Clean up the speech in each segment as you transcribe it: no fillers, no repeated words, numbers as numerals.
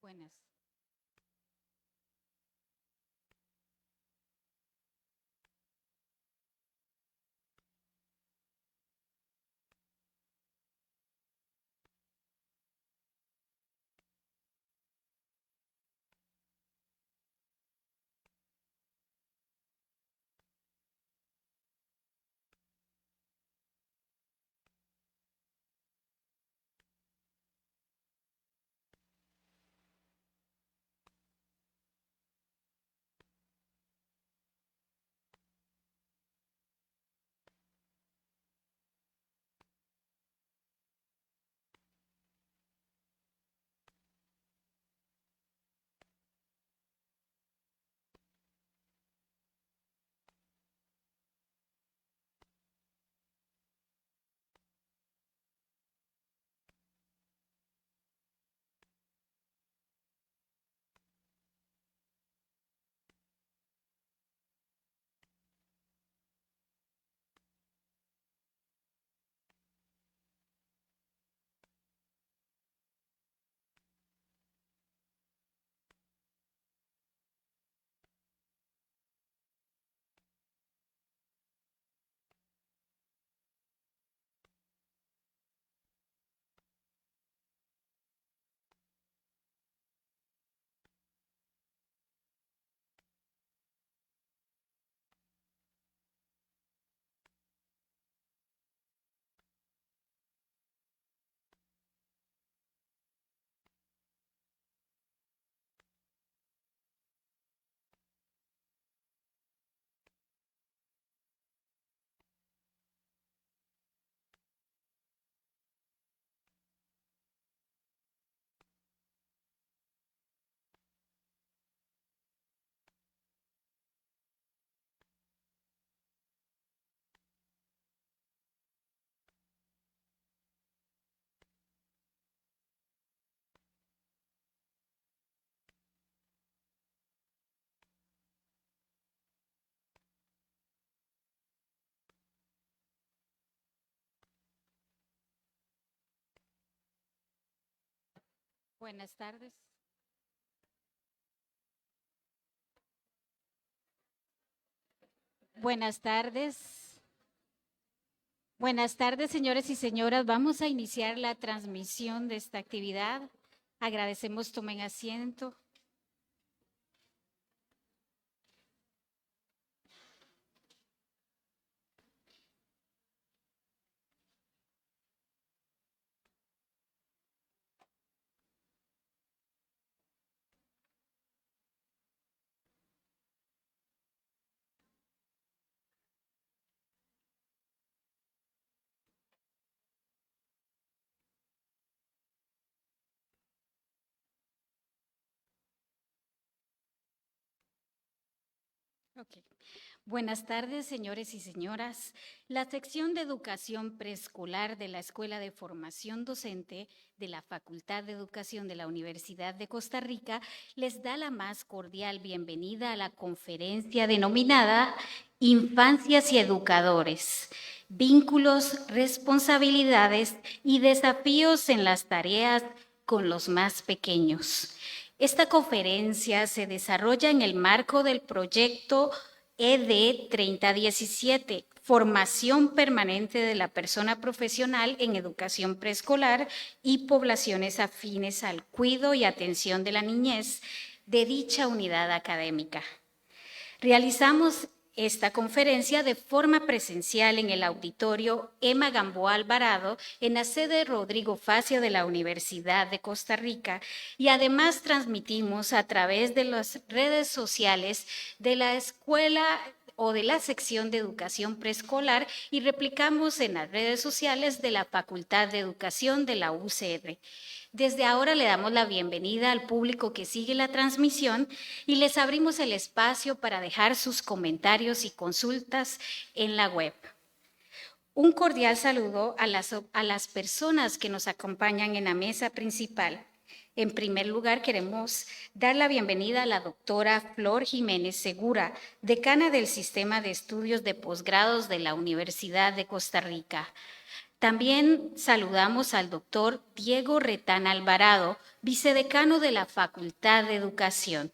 Buenas. Buenas tardes. Buenas tardes. Buenas tardes, señores y señoras. Vamos a iniciar la transmisión de esta actividad. Agradecemos, tomen asiento. Okay. Buenas tardes, señores y señoras. La sección de educación preescolar de la Escuela de Formación Docente de la Facultad de Educación de la Universidad de Costa Rica les da la más cordial bienvenida a la conferencia denominada Infancias y Educadores, Vínculos, Responsabilidades y Desafíos en las Tareas con los más pequeños. Esta conferencia se desarrolla en el marco del proyecto ED 3017, Formación Permanente de la Persona Profesional en Educación Preescolar y Poblaciones Afines al Cuidado y Atención de la Niñez de dicha unidad académica. Realizamos esta conferencia de forma presencial en el auditorio Emma Gamboa Alvarado, en la sede Rodrigo Facio de la Universidad de Costa Rica, y además transmitimos a través de las redes sociales de la escuela o de la sección de educación preescolar y replicamos en las redes sociales de la Facultad de Educación de la UCR. Desde ahora le damos la bienvenida al público que sigue la transmisión y les abrimos el espacio para dejar sus comentarios y consultas en la web. Un cordial saludo a las personas que nos acompañan en la mesa principal. En primer lugar, queremos dar la bienvenida a la doctora Flor Jiménez Segura, decana del Sistema de Estudios de Posgrados de la Universidad de Costa Rica. También saludamos al doctor Diego Retana Alvarado, vicedecano de la Facultad de Educación.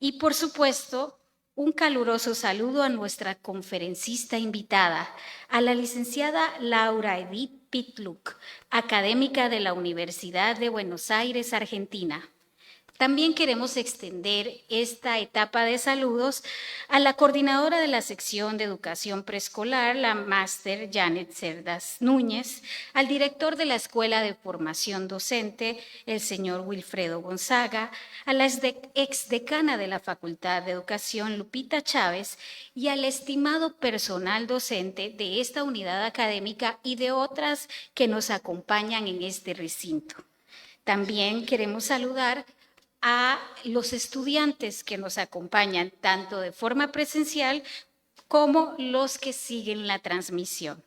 Y por supuesto, un caluroso saludo a nuestra conferencista invitada, a la licenciada Laura Edith Pitluk, académica de la Universidad de Buenos Aires, Argentina. También queremos extender esta etapa de saludos a la coordinadora de la sección de educación preescolar, la máster Janet Cerdas Núñez, al director de la Escuela de Formación Docente, el señor Wilfredo Gonzaga, a la exdecana de la Facultad de Educación, Lupita Chávez, y al estimado personal docente de esta unidad académica y de otras que nos acompañan en este recinto. También queremos saludar a los estudiantes que nos acompañan tanto de forma presencial como los que siguen la transmisión.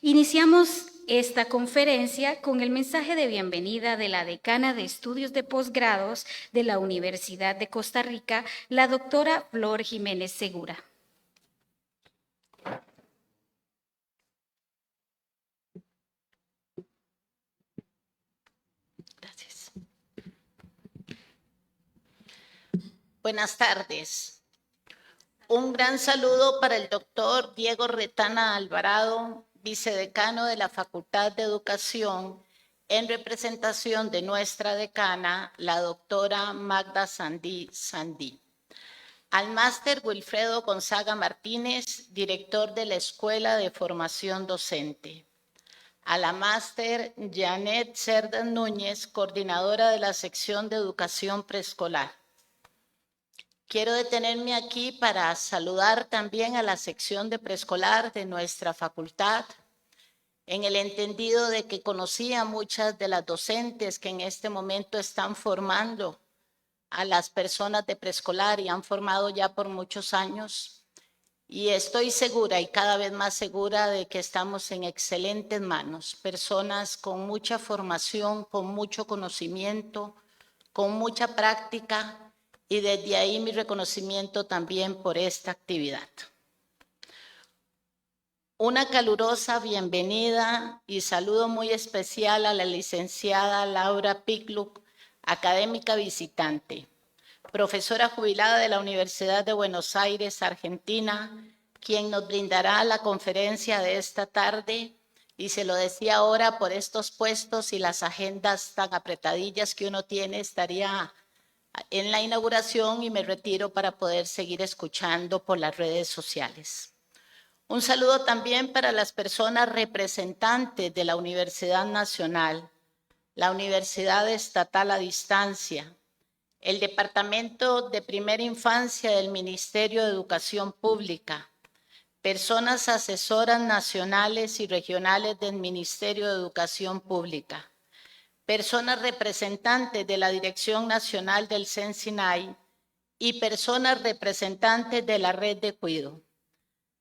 Iniciamos esta conferencia con el mensaje de bienvenida de la decana de Estudios de Posgrados de la Universidad de Costa Rica, la doctora Flor Jiménez Segura. Gracias. Buenas tardes. Un gran saludo para el doctor Diego Retana Alvarado, vicedecano de la Facultad de Educación, en representación de nuestra decana, la doctora Magda Sandí. Al máster Wilfredo Gonzaga Martínez, director de la Escuela de Formación Docente. A la máster Janet Cerdas Núñez, coordinadora de la sección de Educación Preescolar. Quiero detenerme aquí para saludar también a la sección de preescolar de nuestra facultad, en el entendido de que conocí a muchas de las docentes que en este momento están formando a las personas de preescolar y han formado ya por muchos años. Y estoy segura y cada vez más segura de que estamos en excelentes manos, personas con mucha formación, con mucho conocimiento, con mucha práctica, y desde ahí mi reconocimiento también por esta actividad. Una calurosa bienvenida y saludo muy especial a la licenciada Laura Pitluk, académica visitante, profesora jubilada de la Universidad de Buenos Aires, Argentina, quien nos brindará la conferencia de esta tarde. Y se lo decía ahora, por estos puestos y las agendas tan apretadillas que uno tiene, estaría en la inauguración y me retiro para poder seguir escuchando por las redes sociales. Un saludo también para las personas representantes de la Universidad Nacional, la Universidad Estatal a Distancia, el Departamento de Primera Infancia del Ministerio de Educación Pública, personas asesoras nacionales y regionales del Ministerio de Educación Pública, personas representantes de la Dirección Nacional del CENSINAI y personas representantes de la Red de Cuido.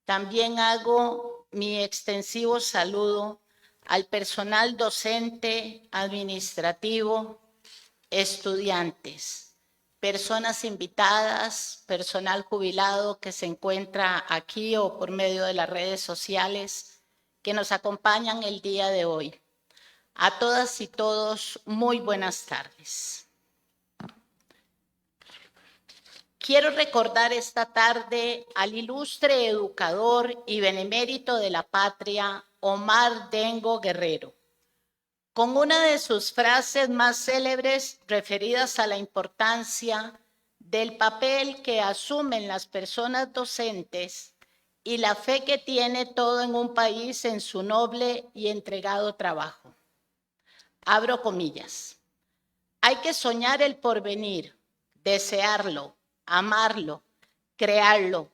También hago mi extensivo saludo al personal docente, administrativo, estudiantes, personas invitadas, personal jubilado que se encuentra aquí o por medio de las redes sociales que nos acompañan el día de hoy. A todas y todos, muy buenas tardes. Quiero recordar esta tarde al ilustre educador y benemérito de la patria, Omar Dengo Guerrero, con una de sus frases más célebres referidas a la importancia del papel que asumen las personas docentes y la fe que tiene todo en un país en su noble y entregado trabajo. Abro comillas. Hay que soñar el porvenir, desearlo, amarlo, crearlo.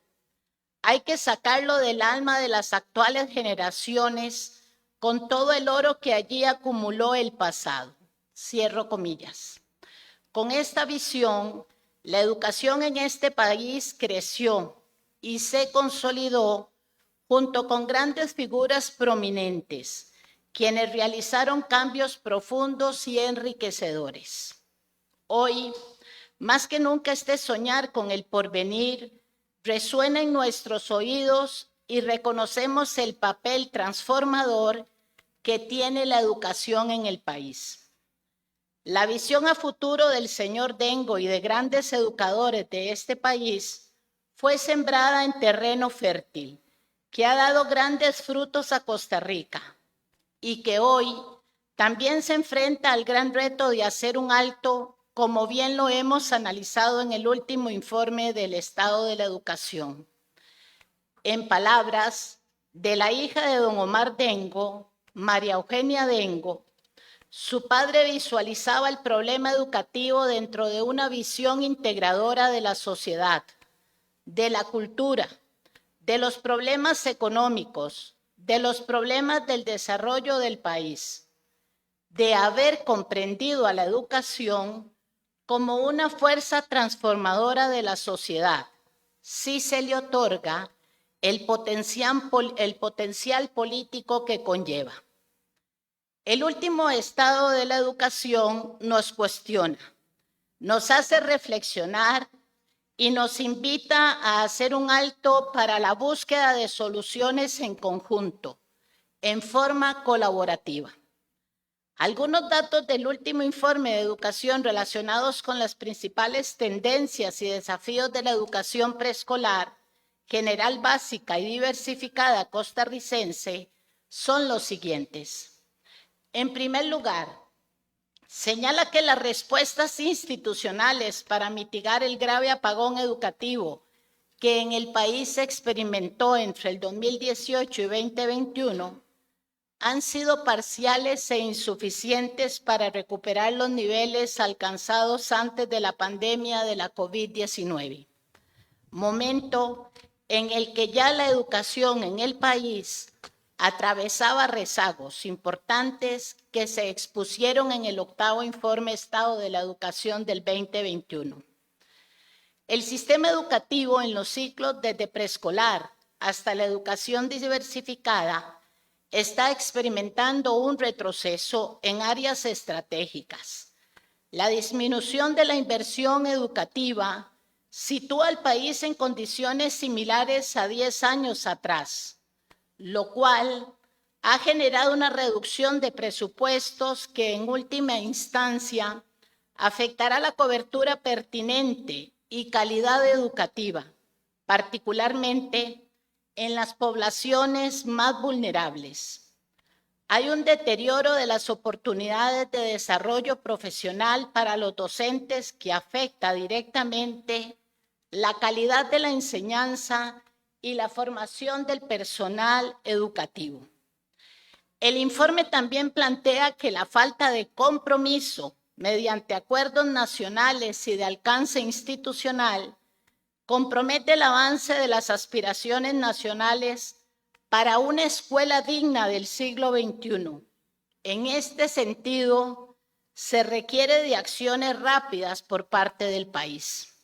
Hay que sacarlo del alma de las actuales generaciones con todo el oro que allí acumuló el pasado. Cierro comillas. Con esta visión, la educación en este país creció y se consolidó junto con grandes figuras prominentes, quienes realizaron cambios profundos y enriquecedores. Hoy, más que nunca, este soñar con el porvenir resuena en nuestros oídos y reconocemos el papel transformador que tiene la educación en el país. La visión a futuro del señor Dengo y de grandes educadores de este país fue sembrada en terreno fértil, que ha dado grandes frutos a Costa Rica y que hoy también se enfrenta al gran reto de hacer un alto, como bien lo hemos analizado en el último informe del estado de la educación. En palabras de la hija de don Omar Dengo, María Eugenia Dengo, su padre visualizaba el problema educativo dentro de una visión integradora de la sociedad, de la cultura, de los problemas económicos, de los problemas del desarrollo del país, de haber comprendido a la educación como una fuerza transformadora de la sociedad, si se le otorga el potencial político que conlleva. El último estado de la educación nos cuestiona, nos hace reflexionar y nos invita a hacer un alto para la búsqueda de soluciones en conjunto, en forma colaborativa. Algunos datos del último informe de educación relacionados con las principales tendencias y desafíos de la educación preescolar, general básica y diversificada costarricense son los siguientes. En primer lugar, señala que las respuestas institucionales para mitigar el grave apagón educativo que en el país se experimentó entre el 2018 y 2021 han sido parciales e insuficientes para recuperar los niveles alcanzados antes de la pandemia de la COVID-19, momento en el que ya la educación en el país atravesaba rezagos importantes que se expusieron en el octavo informe Estado de la Educación del 2021. El sistema educativo en los ciclos desde preescolar hasta la educación diversificada está experimentando un retroceso en áreas estratégicas. La disminución de la inversión educativa sitúa al país en condiciones similares a 10 años atrás, lo cual ha generado una reducción de presupuestos que en última instancia afectará la cobertura pertinente y calidad educativa, particularmente en las poblaciones más vulnerables. Hay un deterioro de las oportunidades de desarrollo profesional para los docentes que afecta directamente la calidad de la enseñanza y la formación del personal educativo. El informe también plantea que la falta de compromiso mediante acuerdos nacionales y de alcance institucional compromete el avance de las aspiraciones nacionales para una escuela digna del siglo XXI. En este sentido, se requiere de acciones rápidas por parte del país.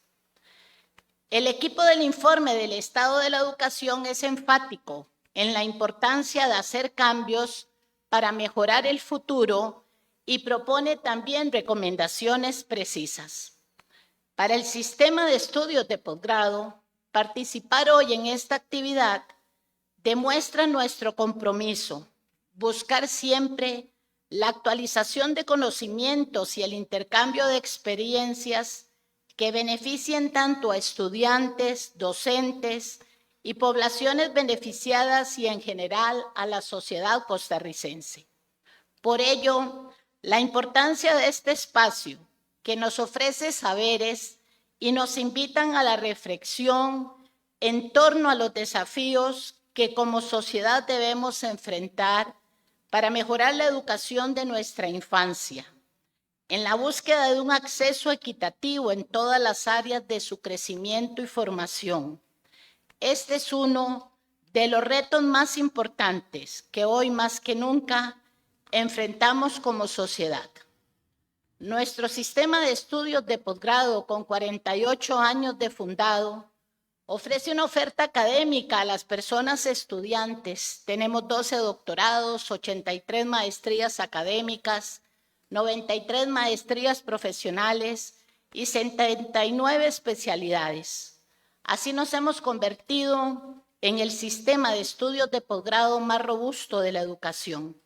El equipo del informe del estado de la educación es enfático en la importancia de hacer cambios para mejorar el futuro y propone también recomendaciones precisas. Para el sistema de estudios de posgrado, participar hoy en esta actividad demuestra nuestro compromiso, buscar siempre la actualización de conocimientos y el intercambio de experiencias que beneficien tanto a estudiantes, docentes y poblaciones beneficiadas y en general a la sociedad costarricense. Por ello, la importancia de este espacio que nos ofrece saberes y nos invitan a la reflexión en torno a los desafíos que como sociedad debemos enfrentar para mejorar la educación de nuestra infancia, en la búsqueda de un acceso equitativo en todas las áreas de su crecimiento y formación. Este es uno de los retos más importantes que hoy más que nunca enfrentamos como sociedad. Nuestro sistema de estudios de posgrado, con 48 años de fundado, ofrece una oferta académica a las personas estudiantes. Tenemos 12 doctorados, 83 maestrías académicas, 93 maestrías profesionales y 79 especialidades. Así nos hemos convertido en el sistema de estudios de posgrado más robusto de la educación.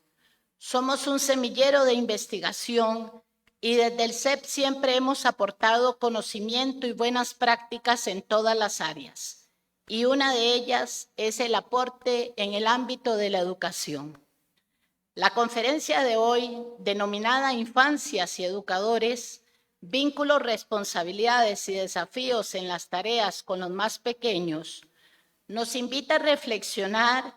Somos un semillero de investigación y desde el CEP siempre hemos aportado conocimiento y buenas prácticas en todas las áreas. Y una de ellas es el aporte en el ámbito de la educación. La conferencia de hoy, denominada Infancias y Educadores, vínculos, responsabilidades y desafíos en las tareas con los más pequeños, nos invita a reflexionar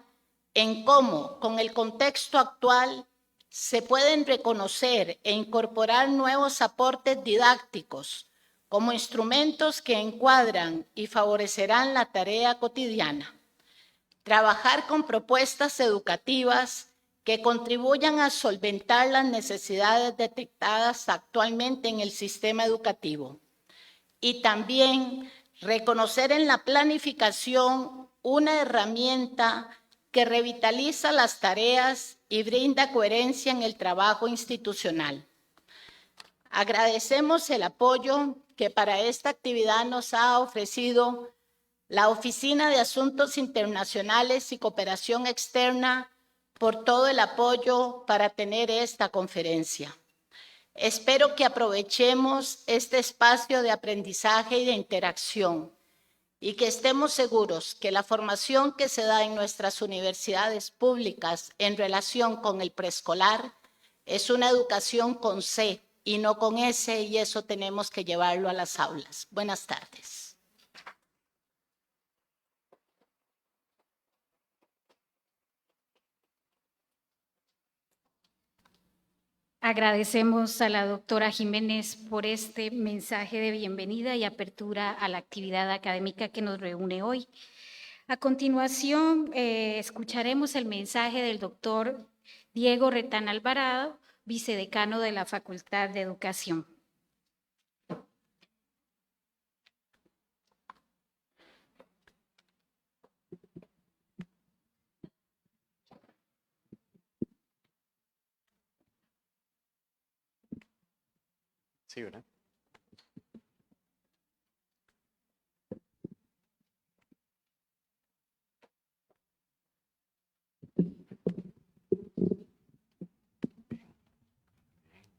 en cómo, con el contexto actual, se pueden reconocer e incorporar nuevos aportes didácticos como instrumentos que encuadran y favorecerán la tarea cotidiana. Trabajar con propuestas educativas que contribuyan a solventar las necesidades detectadas actualmente en el sistema educativo. Y también reconocer en la planificación una herramienta que revitaliza las tareas y brinda coherencia en el trabajo institucional. Agradecemos el apoyo que para esta actividad nos ha ofrecido la Oficina de Asuntos Internacionales y Cooperación Externa por todo el apoyo para tener esta conferencia. Espero que aprovechemos este espacio de aprendizaje y de interacción y que estemos seguros que la formación que se da en nuestras universidades públicas en relación con el preescolar es una educación con C y no con S, y eso tenemos que llevarlo a las aulas. Buenas tardes. Agradecemos a la doctora Jiménez por este mensaje de bienvenida y apertura a la actividad académica que nos reúne hoy. A continuación, escucharemos el mensaje del doctor Diego Retán Alvarado, vicedecano de la Facultad de Educación. Sí, ¿verdad?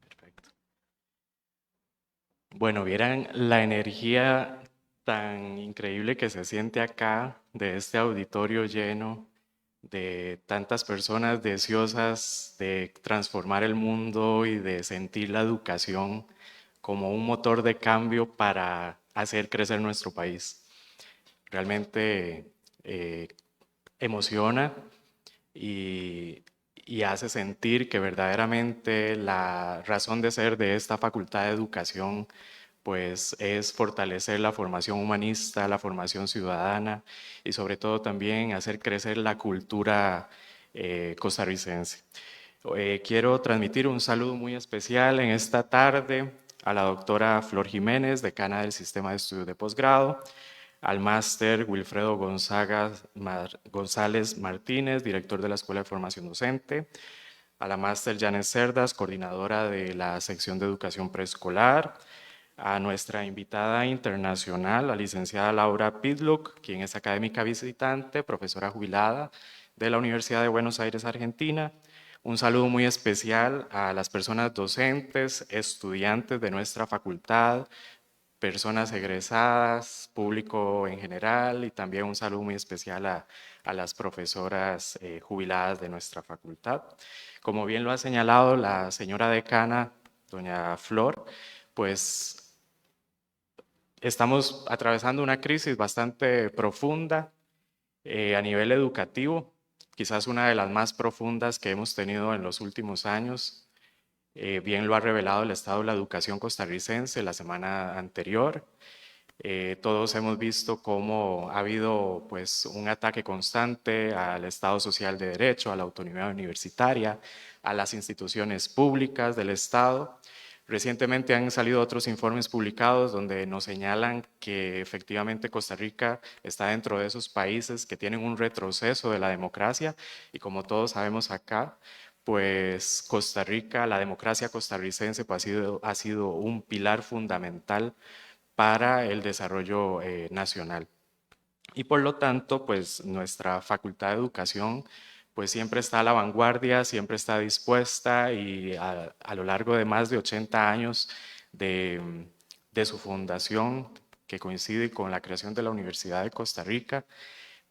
Perfecto. Bueno, vieran la energía tan increíble que se siente acá, de este auditorio lleno, de tantas personas deseosas de transformar el mundo y de sentir la educación como un motor de cambio para hacer crecer nuestro país. Realmente emociona y hace sentir que verdaderamente la razón de ser de esta Facultad de Educación pues es fortalecer la formación humanista, la formación ciudadana y sobre todo también hacer crecer la cultura costarricense. Quiero transmitir un saludo muy especial en esta tarde a la doctora Flor Jiménez, decana del Sistema de Estudios de Posgrado, al máster Wilfredo González Martínez, director de la Escuela de Formación Docente, a la máster Janet Cerdas, coordinadora de la sección de Educación Preescolar, a nuestra invitada internacional, la licenciada Laura Pidluck, quien es académica visitante, profesora jubilada de la Universidad de Buenos Aires, Argentina. Un saludo muy especial a las personas docentes, estudiantes de nuestra facultad, personas egresadas, público en general, y también un saludo muy especial a las profesoras jubiladas de nuestra facultad. Como bien lo ha señalado la señora decana, doña Flor, pues estamos atravesando una crisis bastante profunda a nivel educativo, quizás una de las más profundas que hemos tenido en los últimos años. Bien lo ha revelado el estado de la educación costarricense la semana anterior. Todos hemos visto cómo ha habido pues, un ataque constante al Estado Social de Derecho, a la autonomía universitaria, a las instituciones públicas del Estado. Recientemente han salido otros informes publicados donde nos señalan que efectivamente Costa Rica está dentro de esos países que tienen un retroceso de la democracia y como todos sabemos acá, pues Costa Rica, la democracia costarricense pues, ha sido un pilar fundamental para el desarrollo nacional. y por lo tanto, pues nuestra Facultad de Educación pues siempre está a la vanguardia, siempre está dispuesta y a lo largo de más de 80 años de su fundación, que coincide con la creación de la Universidad de Costa Rica,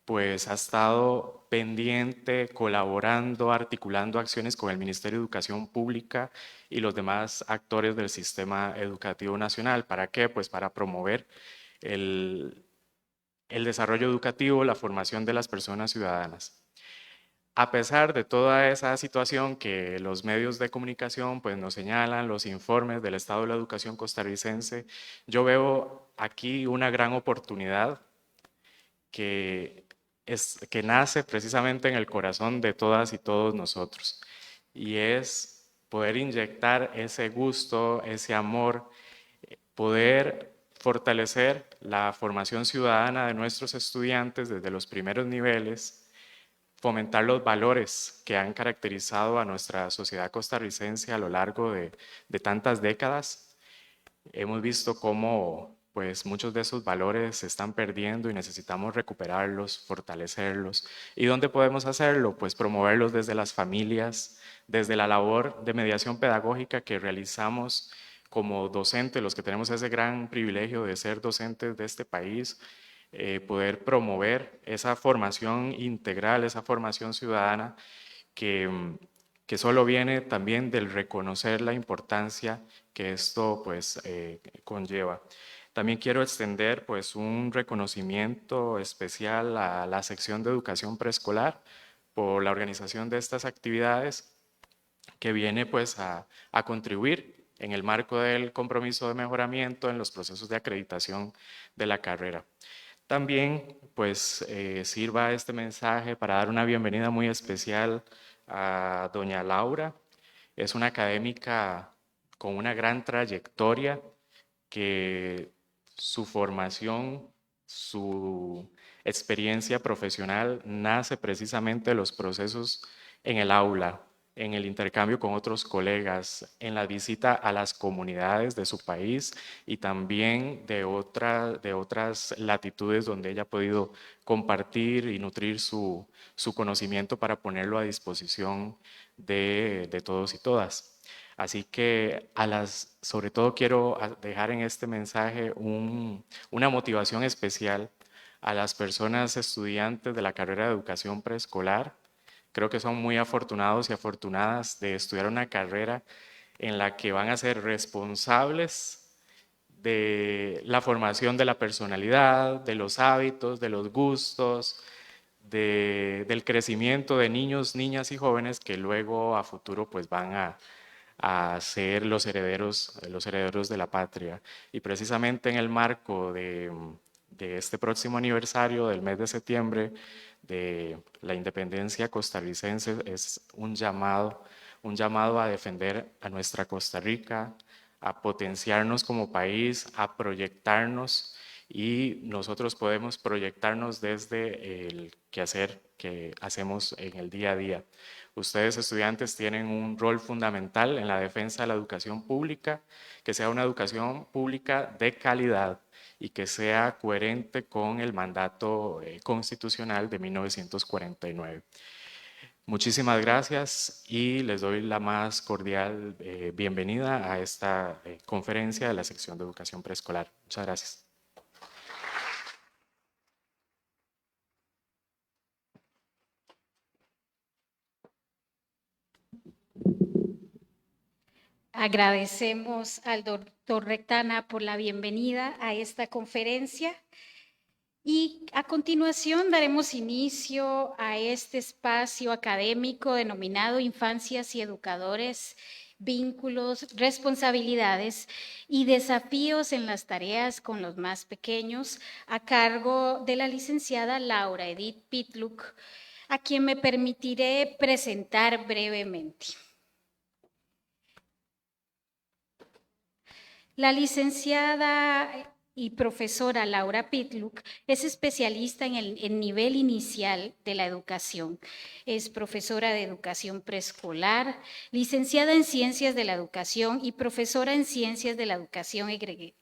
pues ha estado pendiente, colaborando, articulando acciones con el Ministerio de Educación Pública y los demás actores del sistema educativo nacional. ¿Para qué? Pues para promover el desarrollo educativo, la formación de las personas ciudadanas. A pesar de toda esa situación que los medios de comunicación pues, nos señalan, los informes del estado de la educación costarricense, yo veo aquí una gran oportunidad que nace precisamente en el corazón de todas y todos nosotros, y es poder inyectar ese gusto, ese amor, poder fortalecer la formación ciudadana de nuestros estudiantes desde los primeros niveles, fomentar los valores que han caracterizado a nuestra sociedad costarricense a lo largo de tantas décadas. Hemos visto cómo pues, muchos de esos valores se están perdiendo y necesitamos recuperarlos, fortalecerlos. ¿Y dónde podemos hacerlo? Pues promoverlos desde las familias, desde la labor de mediación pedagógica que realizamos como docentes, los que tenemos ese gran privilegio de ser docentes de este país, poder promover esa formación integral, esa formación ciudadana que solo viene también del reconocer la importancia que esto pues, conlleva. También quiero extender pues, un reconocimiento especial a la sección de educación preescolar por la organización de estas actividades que viene pues, a contribuir en el marco del compromiso de mejoramiento en los procesos de acreditación de la carrera. También pues sirva este mensaje para dar una bienvenida muy especial a doña Laura. Es una académica con una gran trayectoria que su formación, su experiencia profesional nace precisamente de los procesos en el aula, en el intercambio con otros colegas, en la visita a las comunidades de su país y también de otras latitudes donde ella ha podido compartir y nutrir su conocimiento para ponerlo a disposición de todos y todas. Así que sobre todo quiero dejar en este mensaje una motivación especial a las personas estudiantes de la carrera de educación preescolar. Creo que son muy afortunados y afortunadas de estudiar una carrera en la que van a ser responsables de la formación de la personalidad, de los hábitos, de los gustos, del crecimiento de niños, niñas y jóvenes que luego a futuro pues van a ser los herederos de la patria. Y precisamente en el marco de este próximo aniversario del mes de septiembre de la independencia costarricense es un llamado a defender a nuestra Costa Rica, a potenciarnos como país, a proyectarnos, y nosotros podemos proyectarnos desde el quehacer que hacemos en el día a día. Ustedes, estudiantes, tienen un rol fundamental en la defensa de la educación pública, que sea una educación pública de calidad y que sea coherente con el mandato constitucional de 1949. Muchísimas gracias y les doy la más cordial bienvenida a esta conferencia de la sección de educación preescolar. Muchas gracias. Agradecemos al doctor Rectana por la bienvenida a esta conferencia y a continuación daremos inicio a este espacio académico denominado Infancias y Educadores, Vínculos, Responsabilidades y Desafíos en las Tareas con los Más Pequeños, a cargo de la licenciada Laura Edith Pitluck, a quien me permitiré presentar brevemente. La licenciada y profesora Laura Pitluck es especialista en el nivel inicial de la educación. Es profesora de educación preescolar, licenciada en Ciencias de la Educación y profesora en Ciencias de la Educación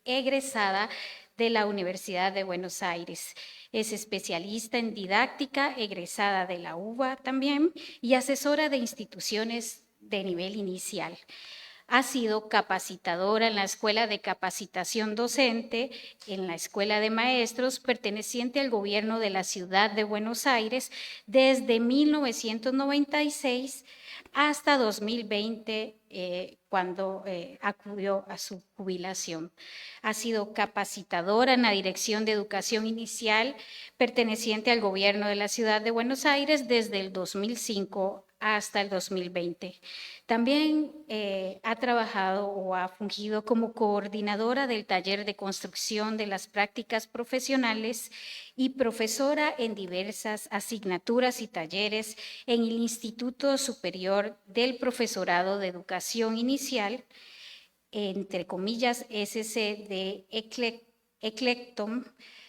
egresada de la Universidad de Buenos Aires. Es especialista en didáctica, egresada de la UBA también, y asesora de instituciones de nivel inicial. Ha sido capacitadora en la Escuela de Capacitación Docente, en la Escuela de Maestros, perteneciente al gobierno de la Ciudad de Buenos Aires desde 1996 hasta 2020, cuando acudió a su jubilación. Ha sido capacitadora en la Dirección de Educación Inicial, perteneciente al gobierno de la Ciudad de Buenos Aires desde el 2005 hasta el 2020. También ha trabajado o ha fungido como coordinadora del taller de construcción de las prácticas profesionales y profesora en diversas asignaturas y talleres en el Instituto Superior del Profesorado de Educación Inicial, entre comillas, SC de Eclectom,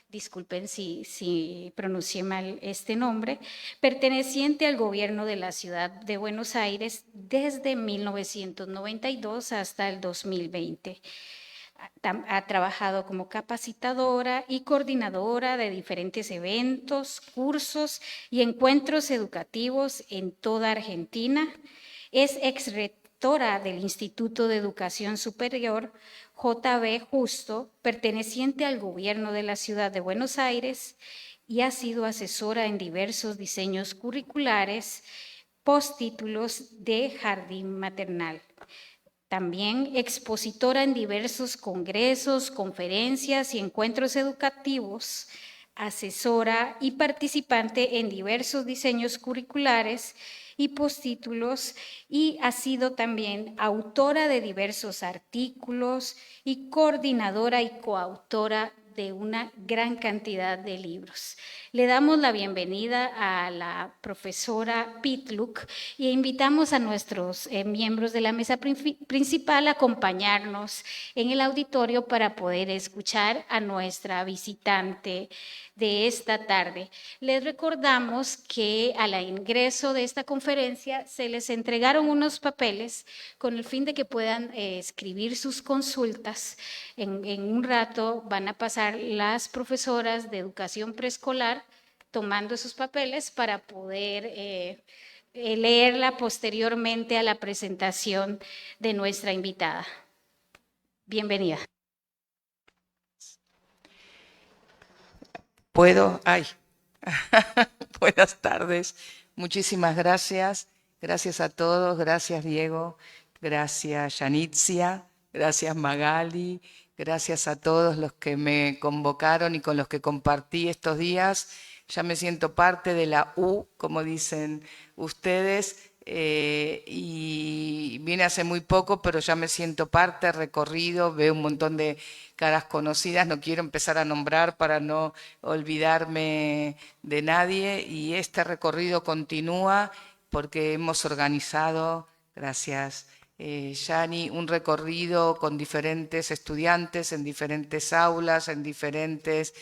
disculpen si pronuncié mal este nombre, perteneciente al gobierno de la Ciudad de Buenos Aires desde 1992 hasta el 2020. Ha trabajado como capacitadora y coordinadora de diferentes eventos, cursos y encuentros educativos en toda Argentina. Es exrectora del Instituto de Educación Superior JB Justo, perteneciente al gobierno de la Ciudad de Buenos Aires, y ha sido asesora en diversos diseños curriculares, postítulos de jardín maternal. También expositora en diversos congresos, conferencias y encuentros educativos, asesora y participante en diversos diseños curriculares y postítulos, y ha sido también autora de diversos artículos y coordinadora y coautora de una gran cantidad de libros. Le damos la bienvenida a la profesora Pitluk e invitamos a nuestros miembros de la mesa principal a acompañarnos en el auditorio para poder escuchar a nuestra visitante de esta tarde. Les recordamos que al ingreso de esta conferencia se les entregaron unos papeles con el fin de que puedan escribir sus consultas. En un rato van a pasar las profesoras de educación preescolar tomando esos papeles para poder leerla posteriormente a la presentación de nuestra invitada. Bienvenida. ¿Puedo? ¡Ay! Buenas tardes. Muchísimas gracias. Gracias a todos. Gracias, Diego. Gracias, Yanitzia. Gracias, Magali. Gracias a todos los que me convocaron y con los que compartí estos días. Ya me siento parte de la U, como dicen ustedes, y vine hace muy poco, pero ya me siento parte, recorrido, veo un montón de caras conocidas, no quiero empezar a nombrar para no olvidarme de nadie, y este recorrido continúa porque hemos organizado, gracias Yani, un recorrido con diferentes estudiantes en diferentes aulas, en diferentes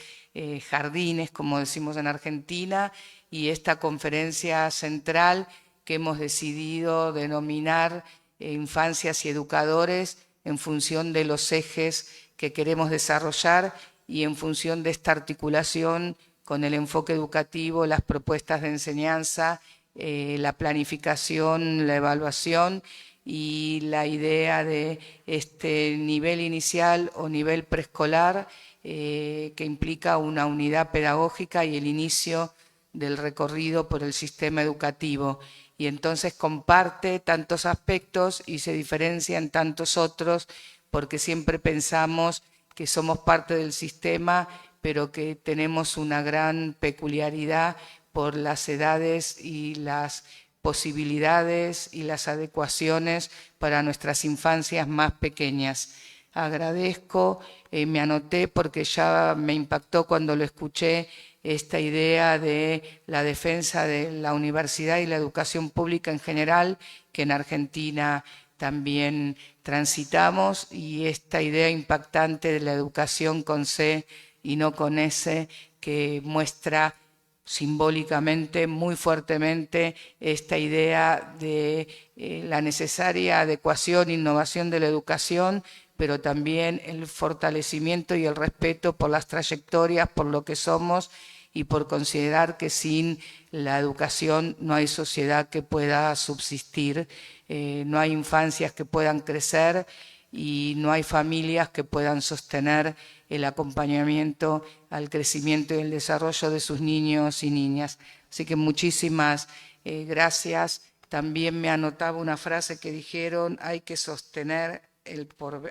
jardines, como decimos en Argentina, y esta conferencia central que hemos decidido denominar Infancias y Educadores en función de los ejes que queremos desarrollar y en función de esta articulación con el enfoque educativo, las propuestas de enseñanza, la planificación, la evaluación y la idea de este nivel inicial o nivel preescolar que implica una unidad pedagógica y el inicio del recorrido por el sistema educativo. Y entonces comparte tantos aspectos y se diferencia en tantos otros porque siempre pensamos que somos parte del sistema, pero que tenemos una gran peculiaridad por las edades y las posibilidades y las adecuaciones para nuestras infancias más pequeñas. Agradezco, me anoté porque ya me impactó cuando lo escuché, esta idea de la defensa de la universidad y la educación pública en general, que en Argentina también transitamos, y esta idea impactante de la educación con C y no con S, que muestra simbólicamente, muy fuertemente, esta idea de la necesaria adecuación e innovación de la educación, pero también el fortalecimiento y el respeto por las trayectorias, por lo que somos y por considerar que sin la educación no hay sociedad que pueda subsistir, no hay infancias que puedan crecer y no hay familias que puedan sostener el acompañamiento al crecimiento y el desarrollo de sus niños y niñas. Así que muchísimas gracias. También me anotaba una frase que dijeron: hay que sostener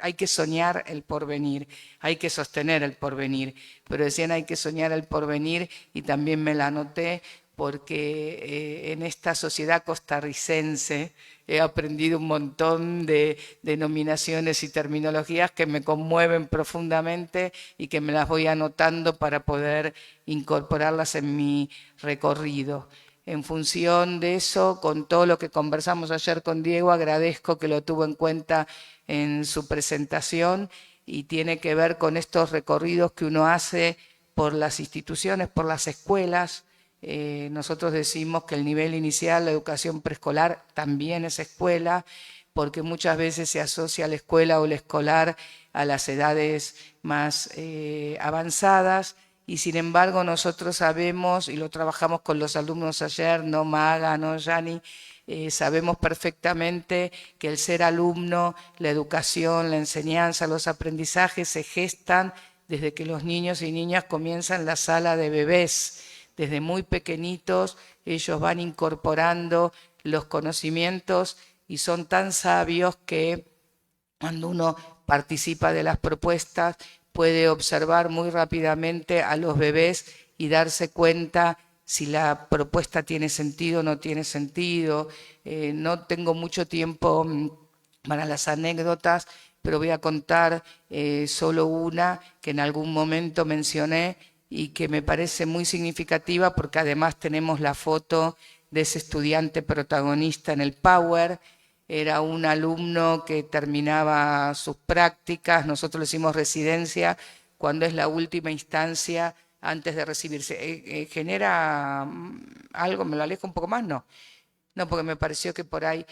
hay que soñar el porvenir, hay que sostener el porvenir, pero decían hay que soñar el porvenir y también me la anoté porque en esta sociedad costarricense he aprendido un montón de denominaciones y terminologías que me conmueven profundamente y que me las voy anotando para poder incorporarlas en mi recorrido. En función de eso, con todo lo que conversamos ayer con Diego, agradezco que lo tuvo en cuenta en su presentación y tiene que ver con estos recorridos que uno hace por las instituciones, por las escuelas. Nosotros decimos que el nivel inicial, la educación preescolar, también es escuela, porque muchas veces se asocia la escuela o el escolar a las edades más avanzadas, y sin embargo nosotros sabemos, y lo trabajamos con los alumnos ayer, no Maga, no Yani, sabemos perfectamente que el ser alumno, la educación, la enseñanza, los aprendizajes se gestan desde que los niños y niñas comienzan la sala de bebés. Desde muy pequeñitos ellos van incorporando los conocimientos y son tan sabios que cuando uno participa de las propuestas puede observar muy rápidamente a los bebés y darse cuenta si la propuesta tiene sentido o no tiene sentido. No tengo mucho tiempo para las anécdotas, pero voy a contar solo una que en algún momento mencioné y que me parece muy significativa porque además tenemos la foto de ese estudiante protagonista en el Power. Era un alumno que terminaba sus prácticas, nosotros le decimos residencia, cuando es la última instancia antes de recibirse. ¿Genera algo? ¿Me lo alejo un poco más? No. No, porque me pareció que por ahí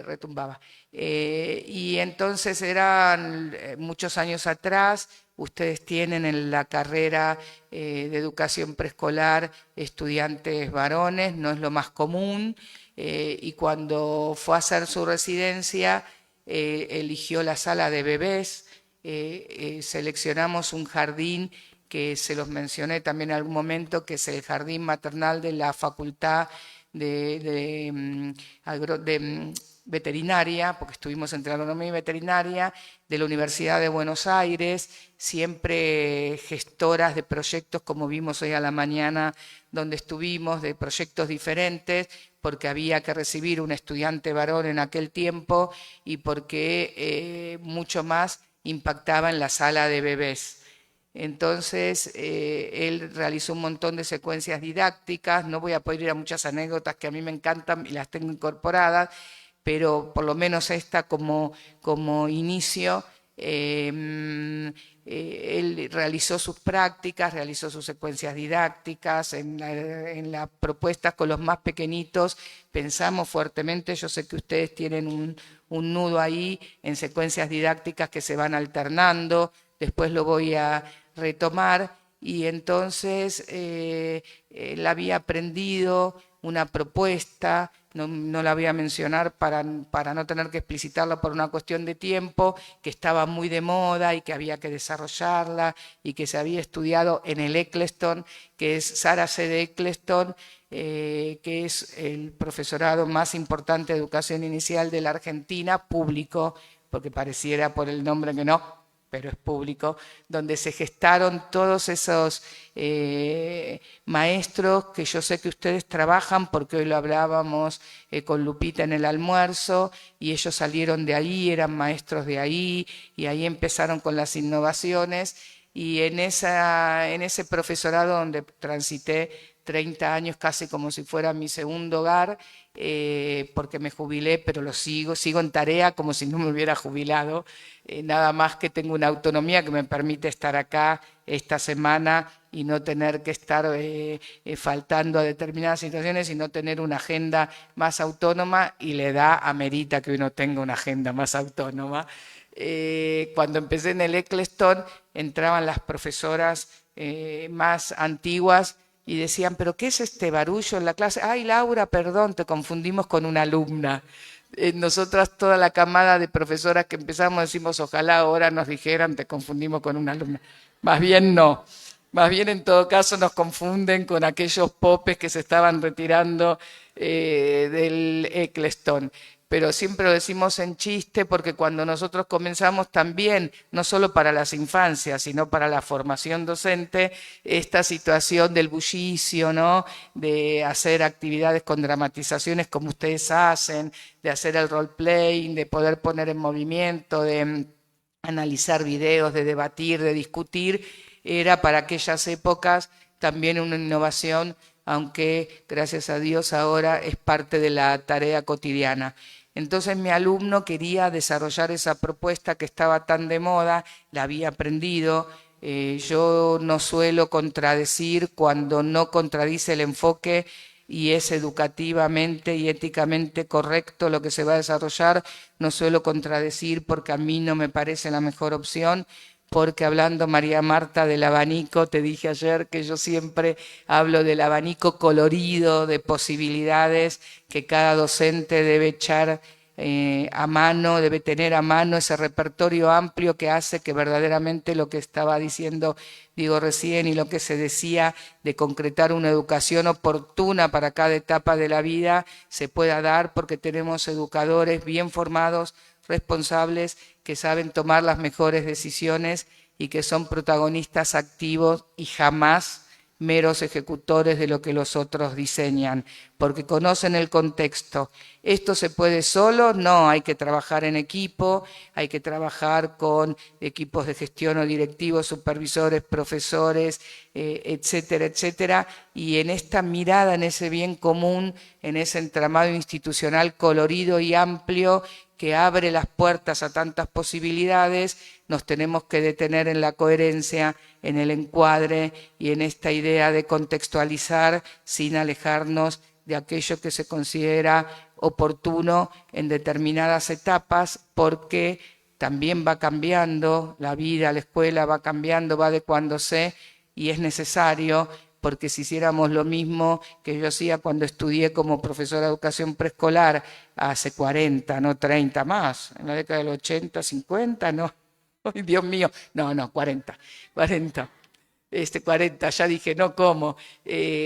retumbaba. Y entonces eran muchos años atrás, ustedes tienen en la carrera de educación preescolar estudiantes varones, no es lo más común, y cuando fue a hacer su residencia eligió la sala de bebés, seleccionamos un jardín que se los mencioné también en algún momento, que es el jardín maternal de la Facultad de veterinaria, porque estuvimos entre agronomía y veterinaria, de la Universidad de Buenos Aires, siempre gestoras de proyectos, como vimos hoy a la mañana donde estuvimos, de proyectos diferentes, porque había que recibir un estudiante varón en aquel tiempo y porque mucho más impactaba en la sala de bebés. Entonces, él realizó un montón de secuencias didácticas, no voy a poder ir a muchas anécdotas que a mí me encantan y las tengo incorporadas, pero por lo menos esta como inicio, él realizó sus prácticas, realizó sus secuencias didácticas, en las propuestas con los más pequeñitos pensamos fuertemente, yo sé que ustedes tienen un nudo ahí en secuencias didácticas que se van alternando, después lo voy a retomar, y entonces él había aprendido una propuesta, no la voy a mencionar para no tener que explicitarla por una cuestión de tiempo, que estaba muy de moda y que había que desarrollarla y que se había estudiado en el Eccleston, que es Sarah C. de Eccleston, que es el profesorado más importante de educación inicial de la Argentina, público, porque pareciera por el nombre que no, pero es público, donde se gestaron todos esos maestros que yo sé que ustedes trabajan, porque hoy lo hablábamos con Lupita en el almuerzo, y ellos salieron de ahí, eran maestros de ahí, y ahí empezaron con las innovaciones, y en ese profesorado donde transité 30 años casi como si fuera mi segundo hogar, porque me jubilé, pero sigo en tarea como si no me hubiera jubilado, nada más que tengo una autonomía que me permite estar acá esta semana y no tener que estar faltando a determinadas situaciones, sino tener una agenda más autónoma, y la edad amerita que uno tenga una agenda más autónoma. Cuando empecé en el Eccleston, entraban las profesoras más antiguas y decían, ¿pero qué es este barullo en la clase? Ay, Laura, perdón, te confundimos con una alumna. Nosotras, toda la camada de profesoras que empezamos, decimos, ojalá ahora nos dijeran, te confundimos con una alumna. Más bien no. Más bien, en todo caso, nos confunden con aquellos popes que se estaban retirando del Eccleston. Pero siempre lo decimos en chiste porque cuando nosotros comenzamos también, no solo para las infancias, sino para la formación docente, esta situación del bullicio, ¿no? De hacer actividades con dramatizaciones como ustedes hacen, de hacer el role-playing, de poder poner en movimiento, de analizar videos, de debatir, de discutir, era para aquellas épocas también una innovación, aunque gracias a Dios ahora es parte de la tarea cotidiana. Entonces mi alumno quería desarrollar esa propuesta que estaba tan de moda, la había aprendido. Yo no suelo contradecir cuando no contradice el enfoque y es educativamente y éticamente correcto lo que se va a desarrollar. No suelo contradecir porque a mí no me parece la mejor opción, porque hablando, María Marta, del abanico, te dije ayer que yo siempre hablo del abanico colorido de posibilidades que cada docente debe echar a mano, debe tener a mano ese repertorio amplio que hace que verdaderamente lo que estaba diciendo Diego recién y lo que se decía de concretar una educación oportuna para cada etapa de la vida se pueda dar, porque tenemos educadores bien formados, responsables, que saben tomar las mejores decisiones y que son protagonistas activos y jamás meros ejecutores de lo que los otros diseñan, porque conocen el contexto. ¿Esto se puede solo? No, hay que trabajar en equipo, hay que trabajar con equipos de gestión o directivos, supervisores, profesores, etcétera, etcétera. Y en esta mirada, en ese bien común, en ese entramado institucional colorido y amplio que abre las puertas a tantas posibilidades, nos tenemos que detener en la coherencia, en el encuadre y en esta idea de contextualizar sin alejarnos de aquello que se considera oportuno en determinadas etapas, porque también va cambiando la vida, la escuela va cambiando, va adecuándose y es necesario, porque si hiciéramos lo mismo que yo hacía cuando estudié como profesora de educación preescolar hace 40, no 30 más, en la década del 80, 50, no, ay, Dios mío, no, 40, 40, ya dije, no cómo,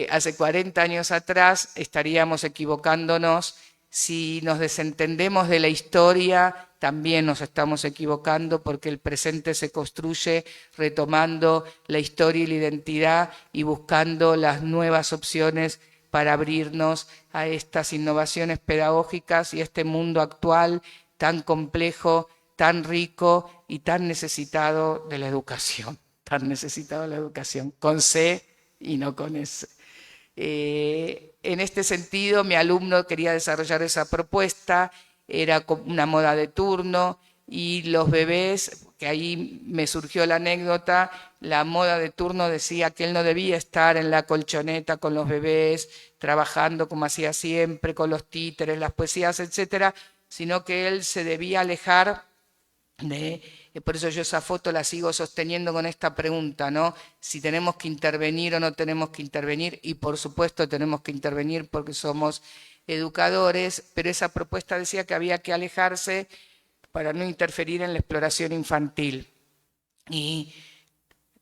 hace 40 años atrás estaríamos equivocándonos. Si nos desentendemos de la historia, también nos estamos equivocando, porque el presente se construye retomando la historia y la identidad y buscando las nuevas opciones para abrirnos a estas innovaciones pedagógicas y a este mundo actual tan complejo, tan rico y tan necesitado de la educación, con C y no con S. En este sentido, mi alumno quería desarrollar esa propuesta, era una moda de turno, y los bebés, que ahí me surgió la anécdota, la moda de turno decía que él no debía estar en la colchoneta con los bebés, trabajando como hacía siempre, con los títeres, las poesías, etcétera, sino que él se debía alejar de... Por eso yo esa foto la sigo sosteniendo con esta pregunta, ¿no? Si tenemos que intervenir o no tenemos que intervenir, y por supuesto tenemos que intervenir porque somos educadores, pero esa propuesta decía que había que alejarse para no interferir en la exploración infantil. Y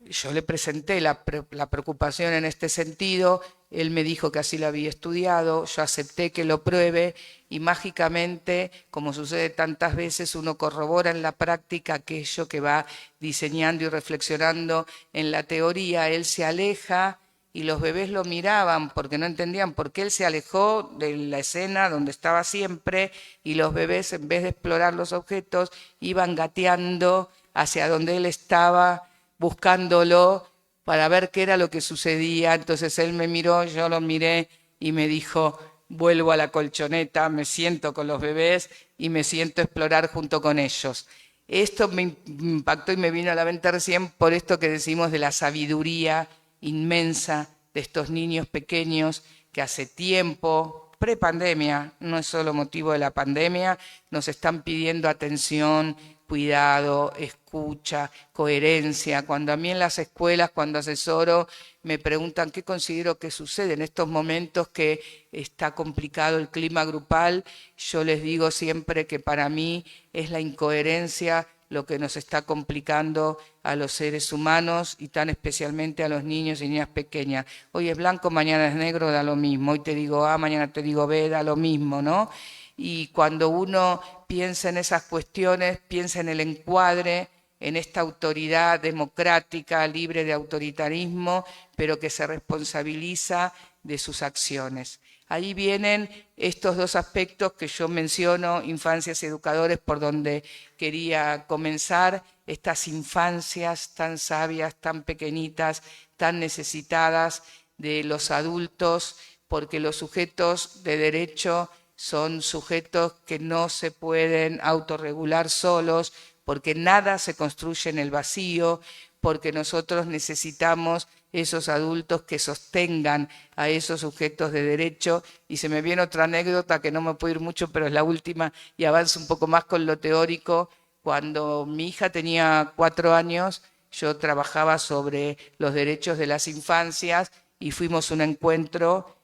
yo le presenté la preocupación en este sentido, él me dijo que así lo había estudiado, yo acepté que lo pruebe y mágicamente, como sucede tantas veces, uno corrobora en la práctica aquello que va diseñando y reflexionando en la teoría. Él se aleja y los bebés lo miraban porque no entendían por qué él se alejó de la escena donde estaba siempre, y los bebés, en vez de explorar los objetos, iban gateando hacia donde él estaba, buscándolo para ver qué era lo que sucedía. Entonces él me miró, yo lo miré y me dijo, vuelvo a la colchoneta, me siento con los bebés y me siento a explorar junto con ellos. Esto me impactó y me vino a la mente recién por esto que decimos de la sabiduría inmensa de estos niños pequeños que hace tiempo, prepandemia, no es solo motivo de la pandemia, nos están pidiendo atención, cuidado, escucha, coherencia. Cuando a mí en las escuelas, cuando asesoro, me preguntan qué considero que sucede en estos momentos que está complicado el clima grupal, yo les digo siempre que para mí es la incoherencia lo que nos está complicando a los seres humanos y tan especialmente a los niños y niñas pequeñas. Hoy es blanco, mañana es negro, da lo mismo. Hoy te digo A, mañana te digo B, da lo mismo, ¿no? Y cuando uno piensa en esas cuestiones, piensa en el encuadre, en esta autoridad democrática, libre de autoritarismo, pero que se responsabiliza de sus acciones. Ahí vienen estos dos aspectos que yo menciono, infancias y educadores, por donde quería comenzar, estas infancias tan sabias, tan pequeñitas, tan necesitadas de los adultos, porque los sujetos de derecho son sujetos que no se pueden autorregular solos, porque nada se construye en el vacío, porque nosotros necesitamos esos adultos que sostengan a esos sujetos de derecho. Y se me viene otra anécdota que no me puedo ir mucho, pero es la última y avanzo un poco más con lo teórico. Cuando mi hija tenía 4 años, yo trabajaba sobre los derechos de las infancias y fuimos a un encuentro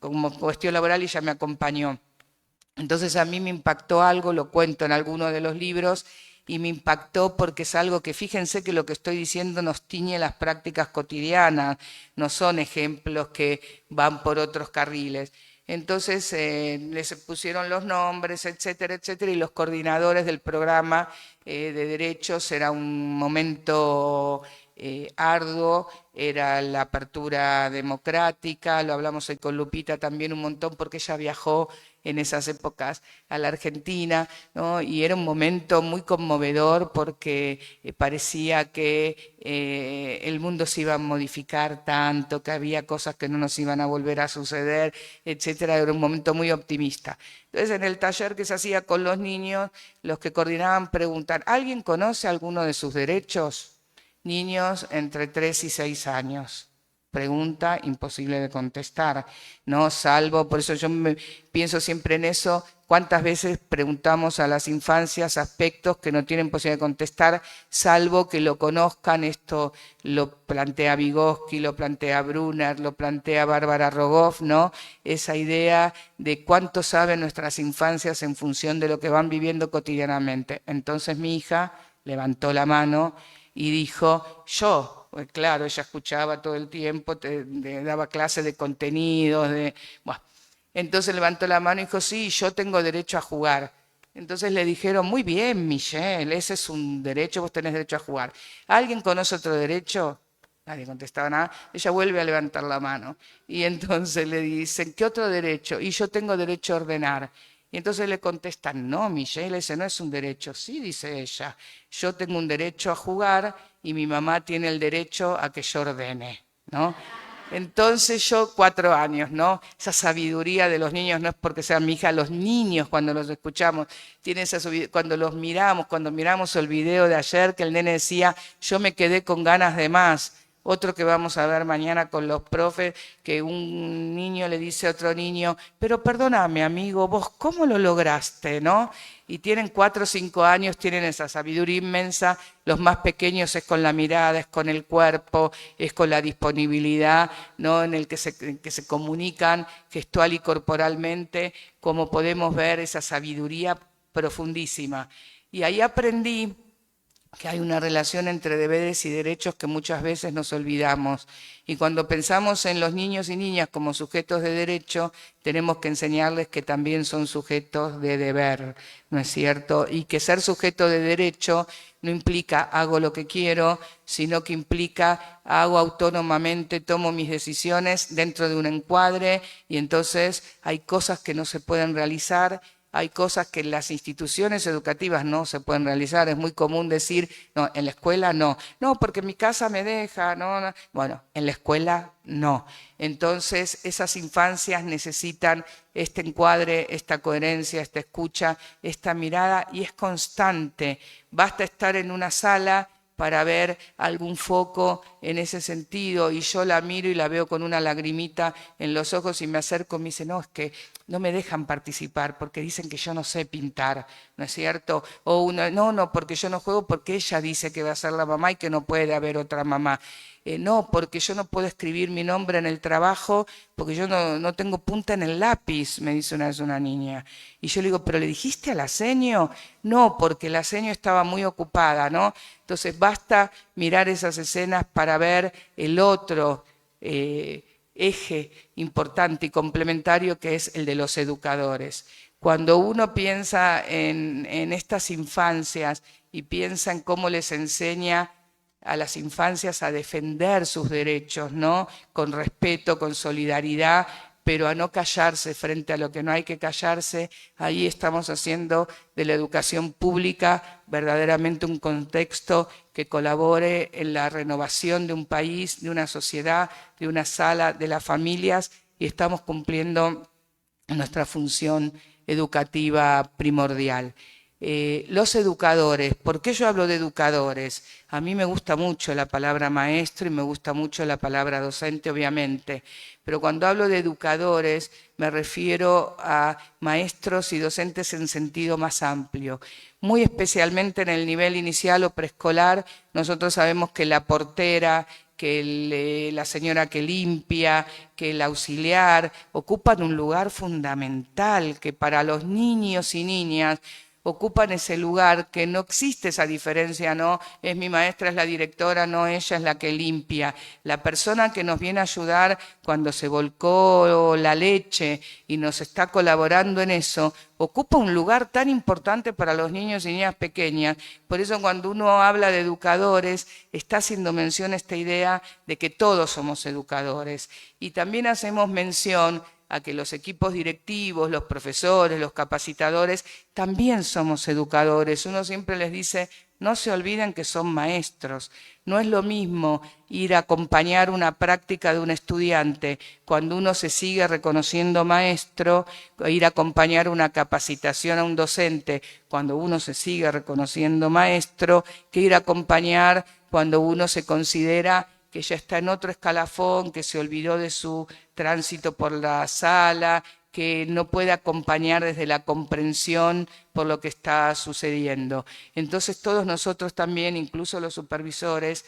como cuestión laboral y ella me acompañó. Entonces a mí me impactó algo, lo cuento en alguno de los libros, y me impactó porque es algo que, fíjense que lo que estoy diciendo nos tiñe las prácticas cotidianas, no son ejemplos que van por otros carriles. Entonces les pusieron los nombres, etcétera, etcétera, y los coordinadores del programa de derechos, era un momento arduo, era la apertura democrática, lo hablamos hoy con Lupita también un montón porque ella viajó en esas épocas a la Argentina, ¿no? Y era un momento muy conmovedor porque parecía que el mundo se iba a modificar tanto, que había cosas que no nos iban a volver a suceder, etcétera. Era un momento muy optimista. Entonces, en el taller que se hacía con los niños, los que coordinaban preguntan, ¿alguien conoce alguno de sus derechos? Niños entre 3 y 6 años. Pregunta imposible de contestar, ¿no? Salvo, por eso yo pienso siempre en eso, cuántas veces preguntamos a las infancias aspectos que no tienen posibilidad de contestar, salvo que lo conozcan. Esto lo plantea Vygotsky, lo plantea Brunner, lo plantea Bárbara Rogoff, ¿no? Esa idea de cuánto saben nuestras infancias en función de lo que van viviendo cotidianamente. Entonces mi hija levantó la mano y dijo, yo. Pues claro, ella escuchaba todo el tiempo, daba clases de contenidos, bueno. Entonces levantó la mano y dijo, sí, yo tengo derecho a jugar. Entonces le dijeron, muy bien, Michelle, ese es un derecho, vos tenés derecho a jugar. ¿Alguien conoce otro derecho? Nadie contestaba nada. Ella vuelve a levantar la mano. Y entonces le dicen, ¿qué otro derecho? Y yo tengo derecho a ordenar. Y entonces le contestan, no, Michelle, ese no es un derecho. Sí, dice ella, yo tengo un derecho a jugar y mi mamá tiene el derecho a que yo ordene, ¿no? Entonces yo, 4 años, ¿no? Esa sabiduría de los niños no es porque sean mi hija, los niños cuando los escuchamos, tienen esa sabiduría, cuando miramos el video de ayer que el nene decía, yo me quedé con ganas de más. Otro que vamos a ver mañana con los profes, que un niño le dice a otro niño, pero perdóname amigo, vos ¿cómo lo lograste, no? Y tienen 4 o 5 años, tienen esa sabiduría inmensa. Los más pequeños es con la mirada, es con el cuerpo, es con la disponibilidad, ¿no? En el que se comunican gestual y corporalmente, como podemos ver esa sabiduría profundísima. Y ahí aprendí que hay una relación entre deberes y derechos que muchas veces nos olvidamos. Y cuando pensamos en los niños y niñas como sujetos de derecho, tenemos que enseñarles que también son sujetos de deber, ¿no es cierto? Y que ser sujeto de derecho no implica hago lo que quiero, sino que implica hago autónomamente, tomo mis decisiones dentro de un encuadre, y entonces hay cosas que no se pueden realizar. Hay cosas que en las instituciones educativas no se pueden realizar. Es muy común decir, no, en la escuela no. No, porque mi casa me deja, no, no. Bueno, en la escuela no. Entonces, esas infancias necesitan este encuadre, esta coherencia, esta escucha, esta mirada, y es constante. Basta estar en una sala para ver algún foco en ese sentido, y yo la miro y la veo con una lagrimita en los ojos y me acerco y me dice, no, es que no me dejan participar porque dicen que yo no sé pintar, ¿no es cierto? O una, no, porque yo no juego porque ella dice que va a ser la mamá y que no puede haber otra mamá. No, porque yo no puedo escribir mi nombre en el trabajo porque yo no tengo punta en el lápiz, me dice una vez una niña. Y yo le digo, ¿pero le dijiste a la seño? No, porque la seño estaba muy ocupada, ¿no? Entonces basta mirar esas escenas para ver el otro eje importante y complementario que es el de los educadores. Cuando uno piensa en estas infancias y piensa en cómo les enseña a las infancias a defender sus derechos, ¿no? Con respeto, con solidaridad, pero a no callarse frente a lo que no hay que callarse, ahí estamos haciendo de la educación pública verdaderamente un contexto que colabore en la renovación de un país, de una sociedad, de una sala, de las familias, y estamos cumpliendo nuestra función educativa primordial. Los educadores, ¿por qué yo hablo de educadores? A mí me gusta mucho la palabra maestro y me gusta mucho la palabra docente, obviamente, pero cuando hablo de educadores me refiero a maestros y docentes en sentido más amplio. Muy especialmente en el nivel inicial o preescolar, nosotros sabemos que la portera, que la señora que limpia, que el auxiliar ocupan un lugar fundamental, que para los niños y niñas ocupan ese lugar, que no existe esa diferencia, no es mi maestra, es la directora, no, ella es la que limpia. La persona que nos viene a ayudar cuando se volcó la leche y nos está colaborando en eso, ocupa un lugar tan importante para los niños y niñas pequeñas. Por eso cuando uno habla de educadores, está haciendo mención a esta idea de que todos somos educadores. Y también hacemos mención a que los equipos directivos, los profesores, los capacitadores, también somos educadores. Uno siempre les dice, no se olviden que son maestros. No es lo mismo ir a acompañar una práctica de un estudiante cuando uno se sigue reconociendo maestro, ir a acompañar una capacitación a un docente cuando uno se sigue reconociendo maestro, que ir a acompañar cuando uno se considera que ya está en otro escalafón, que se olvidó de su tránsito por la sala, que no puede acompañar desde la comprensión por lo que está sucediendo. Entonces todos nosotros también, incluso los supervisores,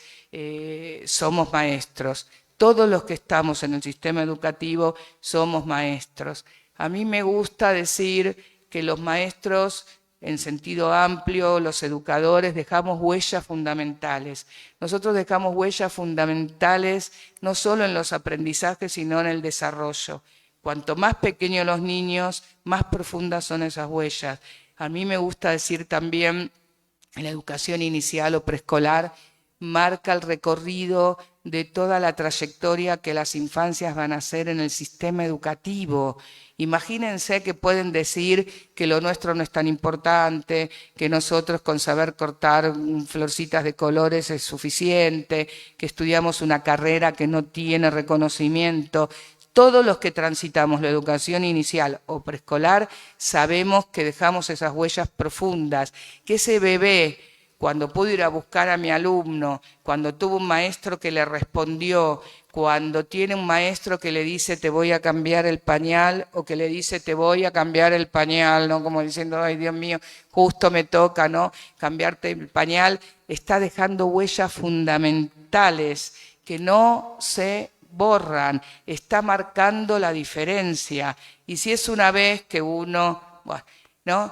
somos maestros. Todos los que estamos en el sistema educativo somos maestros. A mí me gusta decir que los maestros, en sentido amplio, los educadores, dejamos huellas fundamentales. Nosotros dejamos huellas fundamentales no solo en los aprendizajes, sino en el desarrollo. Cuanto más pequeños los niños, más profundas son esas huellas. A mí me gusta decir también, en la educación inicial o preescolar, marca el recorrido de toda la trayectoria que las infancias van a hacer en el sistema educativo. Imagínense que pueden decir que lo nuestro no es tan importante, que nosotros con saber cortar florcitas de colores es suficiente, que estudiamos una carrera que no tiene reconocimiento. Todos los que transitamos la educación inicial o preescolar sabemos que dejamos esas huellas profundas, que ese bebé, cuando pudo ir a buscar a mi alumno, cuando tuvo un maestro que le respondió, cuando tiene un maestro que le dice te voy a cambiar el pañal, o que le dice te voy a cambiar el pañal, ¿no? Como diciendo, ay Dios mío, justo me toca, ¿no? Cambiarte el pañal, está dejando huellas fundamentales que no se borran, está marcando la diferencia. Y si es una vez que uno, ¿no?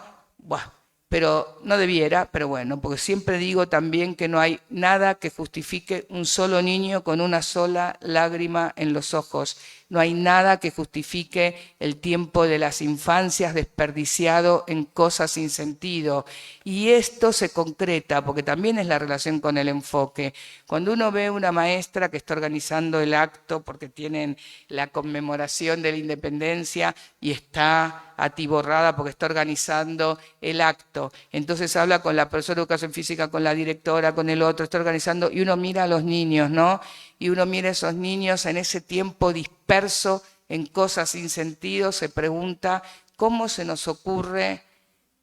Pero no debiera, pero bueno, porque siempre digo también que no hay nada que justifique un solo niño con una sola lágrima en los ojos. No hay nada que justifique el tiempo de las infancias desperdiciado en cosas sin sentido. Y esto se concreta, porque también es la relación con el enfoque. Cuando uno ve una maestra que está organizando el acto, porque tienen la conmemoración de la independencia y está atiborrada porque está organizando el acto, entonces habla con la profesora de educación física, con la directora, con el otro, está organizando, y uno mira a los niños, ¿no? Y uno mira a esos niños en ese tiempo disperso en cosas sin sentido, se pregunta cómo se nos ocurre,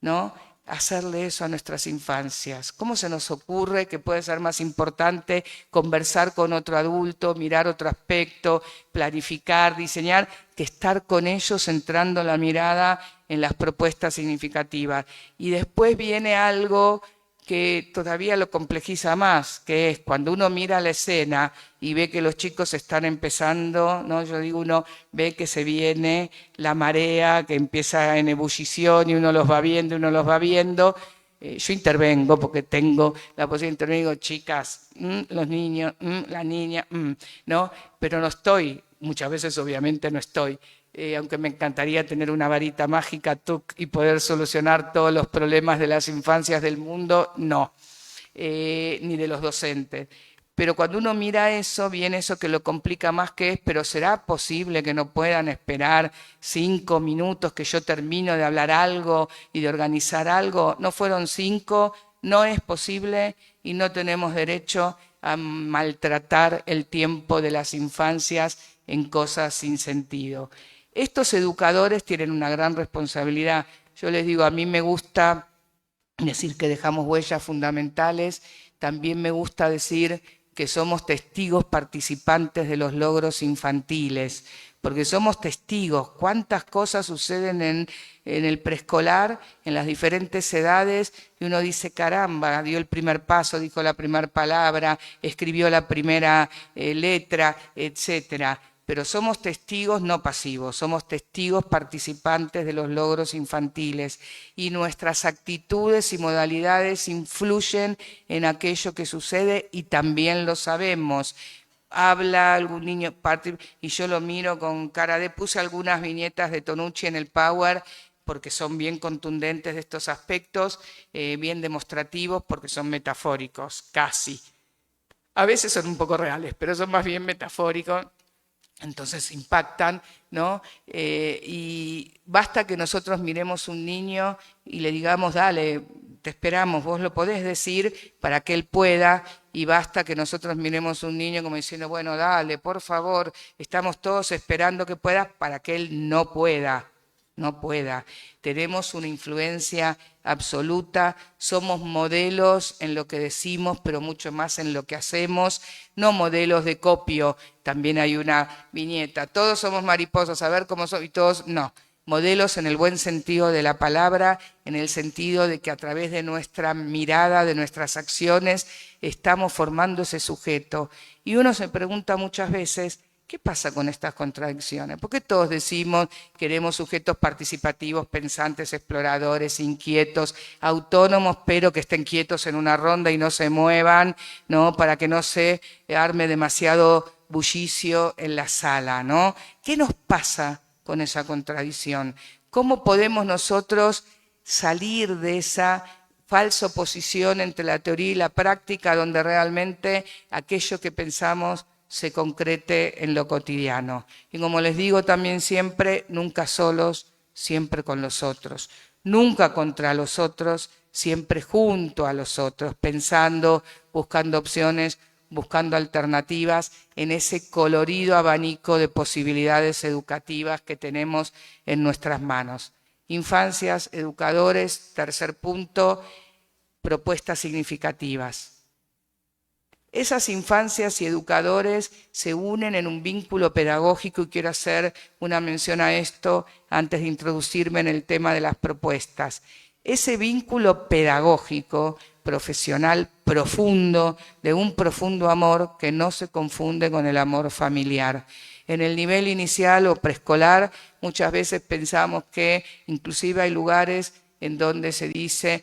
¿no? hacerle eso a nuestras infancias? ¿Cómo se nos ocurre que puede ser más importante conversar con otro adulto, mirar otro aspecto, planificar, diseñar, que estar con ellos centrando la mirada en las propuestas significativas? Y después viene algo que todavía lo complejiza más, que es cuando uno mira la escena y ve que los chicos están empezando, ¿no? Yo digo, uno ve que se viene la marea, que empieza en ebullición y uno los va viendo, yo intervengo porque tengo la posibilidad de intervenir, digo, chicas, los niños, la niña, ¿no? Pero no estoy, muchas veces obviamente no estoy. Aunque me encantaría tener una varita mágica y poder solucionar todos los problemas de las infancias del mundo, no, ni de los docentes. Pero cuando uno mira eso, viene eso que lo complica más, que es, pero ¿será posible que no puedan esperar 5 minutos que yo termino de hablar algo y de organizar algo? No fueron 5, no es posible y no tenemos derecho a maltratar el tiempo de las infancias en cosas sin sentido. Estos educadores tienen una gran responsabilidad. Yo les digo, a mí me gusta decir que dejamos huellas fundamentales, también me gusta decir que somos testigos participantes de los logros infantiles, porque somos testigos. ¿Cuántas cosas suceden en el preescolar, en las diferentes edades? Y uno dice, caramba, dio el primer paso, dijo la primera palabra, escribió la primera letra, etcétera. Pero somos testigos no pasivos, somos testigos participantes de los logros infantiles y nuestras actitudes y modalidades influyen en aquello que sucede y también lo sabemos. Habla algún niño y yo lo miro con cara de... Puse algunas viñetas de Tonucci en el Power porque son bien contundentes de estos aspectos, bien demostrativos porque son metafóricos, casi. A veces son un poco reales, pero son más bien metafóricos. Entonces impactan, ¿no? Y basta que nosotros miremos un niño y le digamos, dale, te esperamos, vos lo podés decir para que él pueda, y basta que nosotros miremos un niño como diciendo, bueno, dale, por favor, estamos todos esperando que puedas para que él no pueda. Tenemos una influencia absoluta, somos modelos en lo que decimos, pero mucho más en lo que hacemos, no modelos de copio. También hay una viñeta, todos somos mariposas, a ver cómo son, y todos, no. Modelos en el buen sentido de la palabra, en el sentido de que a través de nuestra mirada, de nuestras acciones, estamos formando ese sujeto. Y uno se pregunta muchas veces, ¿qué pasa con estas contradicciones? ¿Por qué todos decimos queremos sujetos participativos, pensantes, exploradores, inquietos, autónomos, pero que estén quietos en una ronda y no se muevan, ¿no? Para que no se arme demasiado bullicio en la sala, ¿no? ¿Qué nos pasa con esa contradicción? ¿Cómo podemos nosotros salir de esa falsa oposición entre la teoría y la práctica, donde realmente aquello que pensamos se concrete en lo cotidiano? Y como les digo también siempre, nunca solos, siempre con los otros. Nunca contra los otros, siempre junto a los otros, pensando, buscando opciones, buscando alternativas en ese colorido abanico de posibilidades educativas que tenemos en nuestras manos. Infancias, educadores, tercer punto, propuestas significativas. Esas infancias y educadores se unen en un vínculo pedagógico y quiero hacer una mención a esto antes de introducirme en el tema de las propuestas. Ese vínculo pedagógico, profesional, profundo, de un profundo amor que no se confunde con el amor familiar. En el nivel inicial o preescolar muchas veces pensamos que inclusive hay lugares en donde se dice,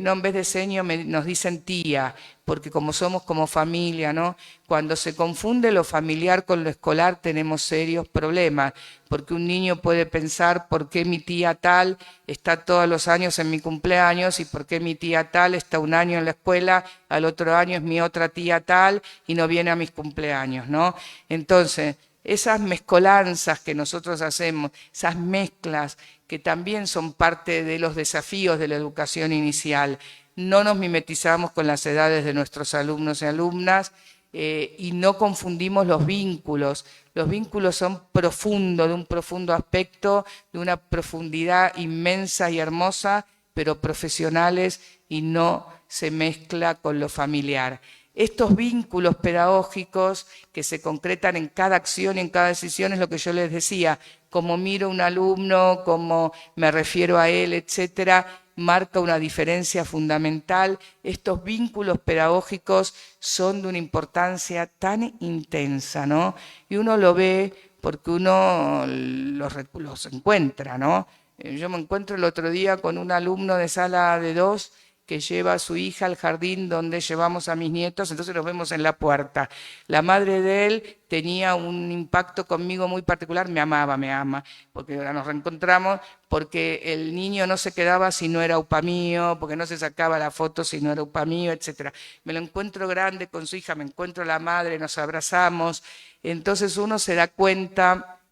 no, en vez de seño nos dicen tía, porque como somos como familia, ¿no? Cuando se confunde lo familiar con lo escolar tenemos serios problemas, porque un niño puede pensar por qué mi tía tal está todos los años en mi cumpleaños y por qué mi tía tal está un año en la escuela, al otro año es mi otra tía tal y no viene a mis cumpleaños, ¿no? Entonces, esas mezcolanzas que nosotros hacemos, esas mezclas que también son parte de los desafíos de la educación inicial. No nos mimetizamos con las edades de nuestros alumnos y alumnas y no confundimos los vínculos. Los vínculos son profundos, de un profundo aspecto, de una profundidad inmensa y hermosa, pero profesionales y no se mezcla con lo familiar. Estos vínculos pedagógicos que se concretan en cada acción y en cada decisión es lo que yo les decía, cómo miro a un alumno, cómo me refiero a él, etcétera, marca una diferencia fundamental. Estos vínculos pedagógicos son de una importancia tan intensa, ¿no? Y uno lo ve porque uno los encuentra, ¿no? Yo me encuentro el otro día con un alumno de sala de 2 que lleva a su hija al jardín donde llevamos a mis nietos, entonces nos vemos en la puerta. La madre de él tenía un impacto conmigo muy particular, me amaba, me ama, porque ahora nos reencontramos, porque el niño no se quedaba si no era upa mío, porque no se sacaba la foto si no era upa mío, etc. Me lo encuentro grande con su hija, me encuentro la madre, nos abrazamos, entonces uno se da cuenta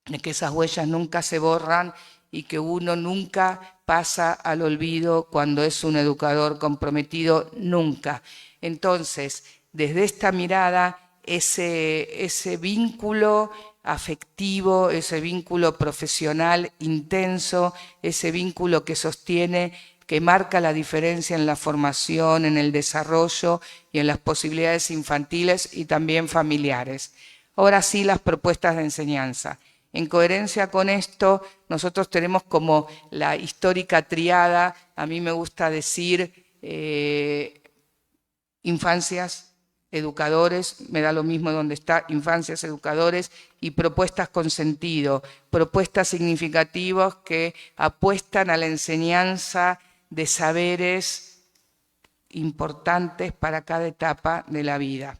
de que esas huellas nunca se borran y que uno nunca pasa al olvido cuando es un educador comprometido, nunca. Entonces, desde esta mirada, ese vínculo afectivo, ese vínculo profesional intenso, ese vínculo que sostiene, que marca la diferencia en la formación, en el desarrollo y en las posibilidades infantiles y también familiares. Ahora sí, las propuestas de enseñanza. En coherencia con esto, nosotros tenemos como la histórica triada, a mí me gusta decir infancias, educadores, me da lo mismo donde está, infancias, educadores, y propuestas con sentido, propuestas significativas que apuestan a la enseñanza de saberes importantes para cada etapa de la vida.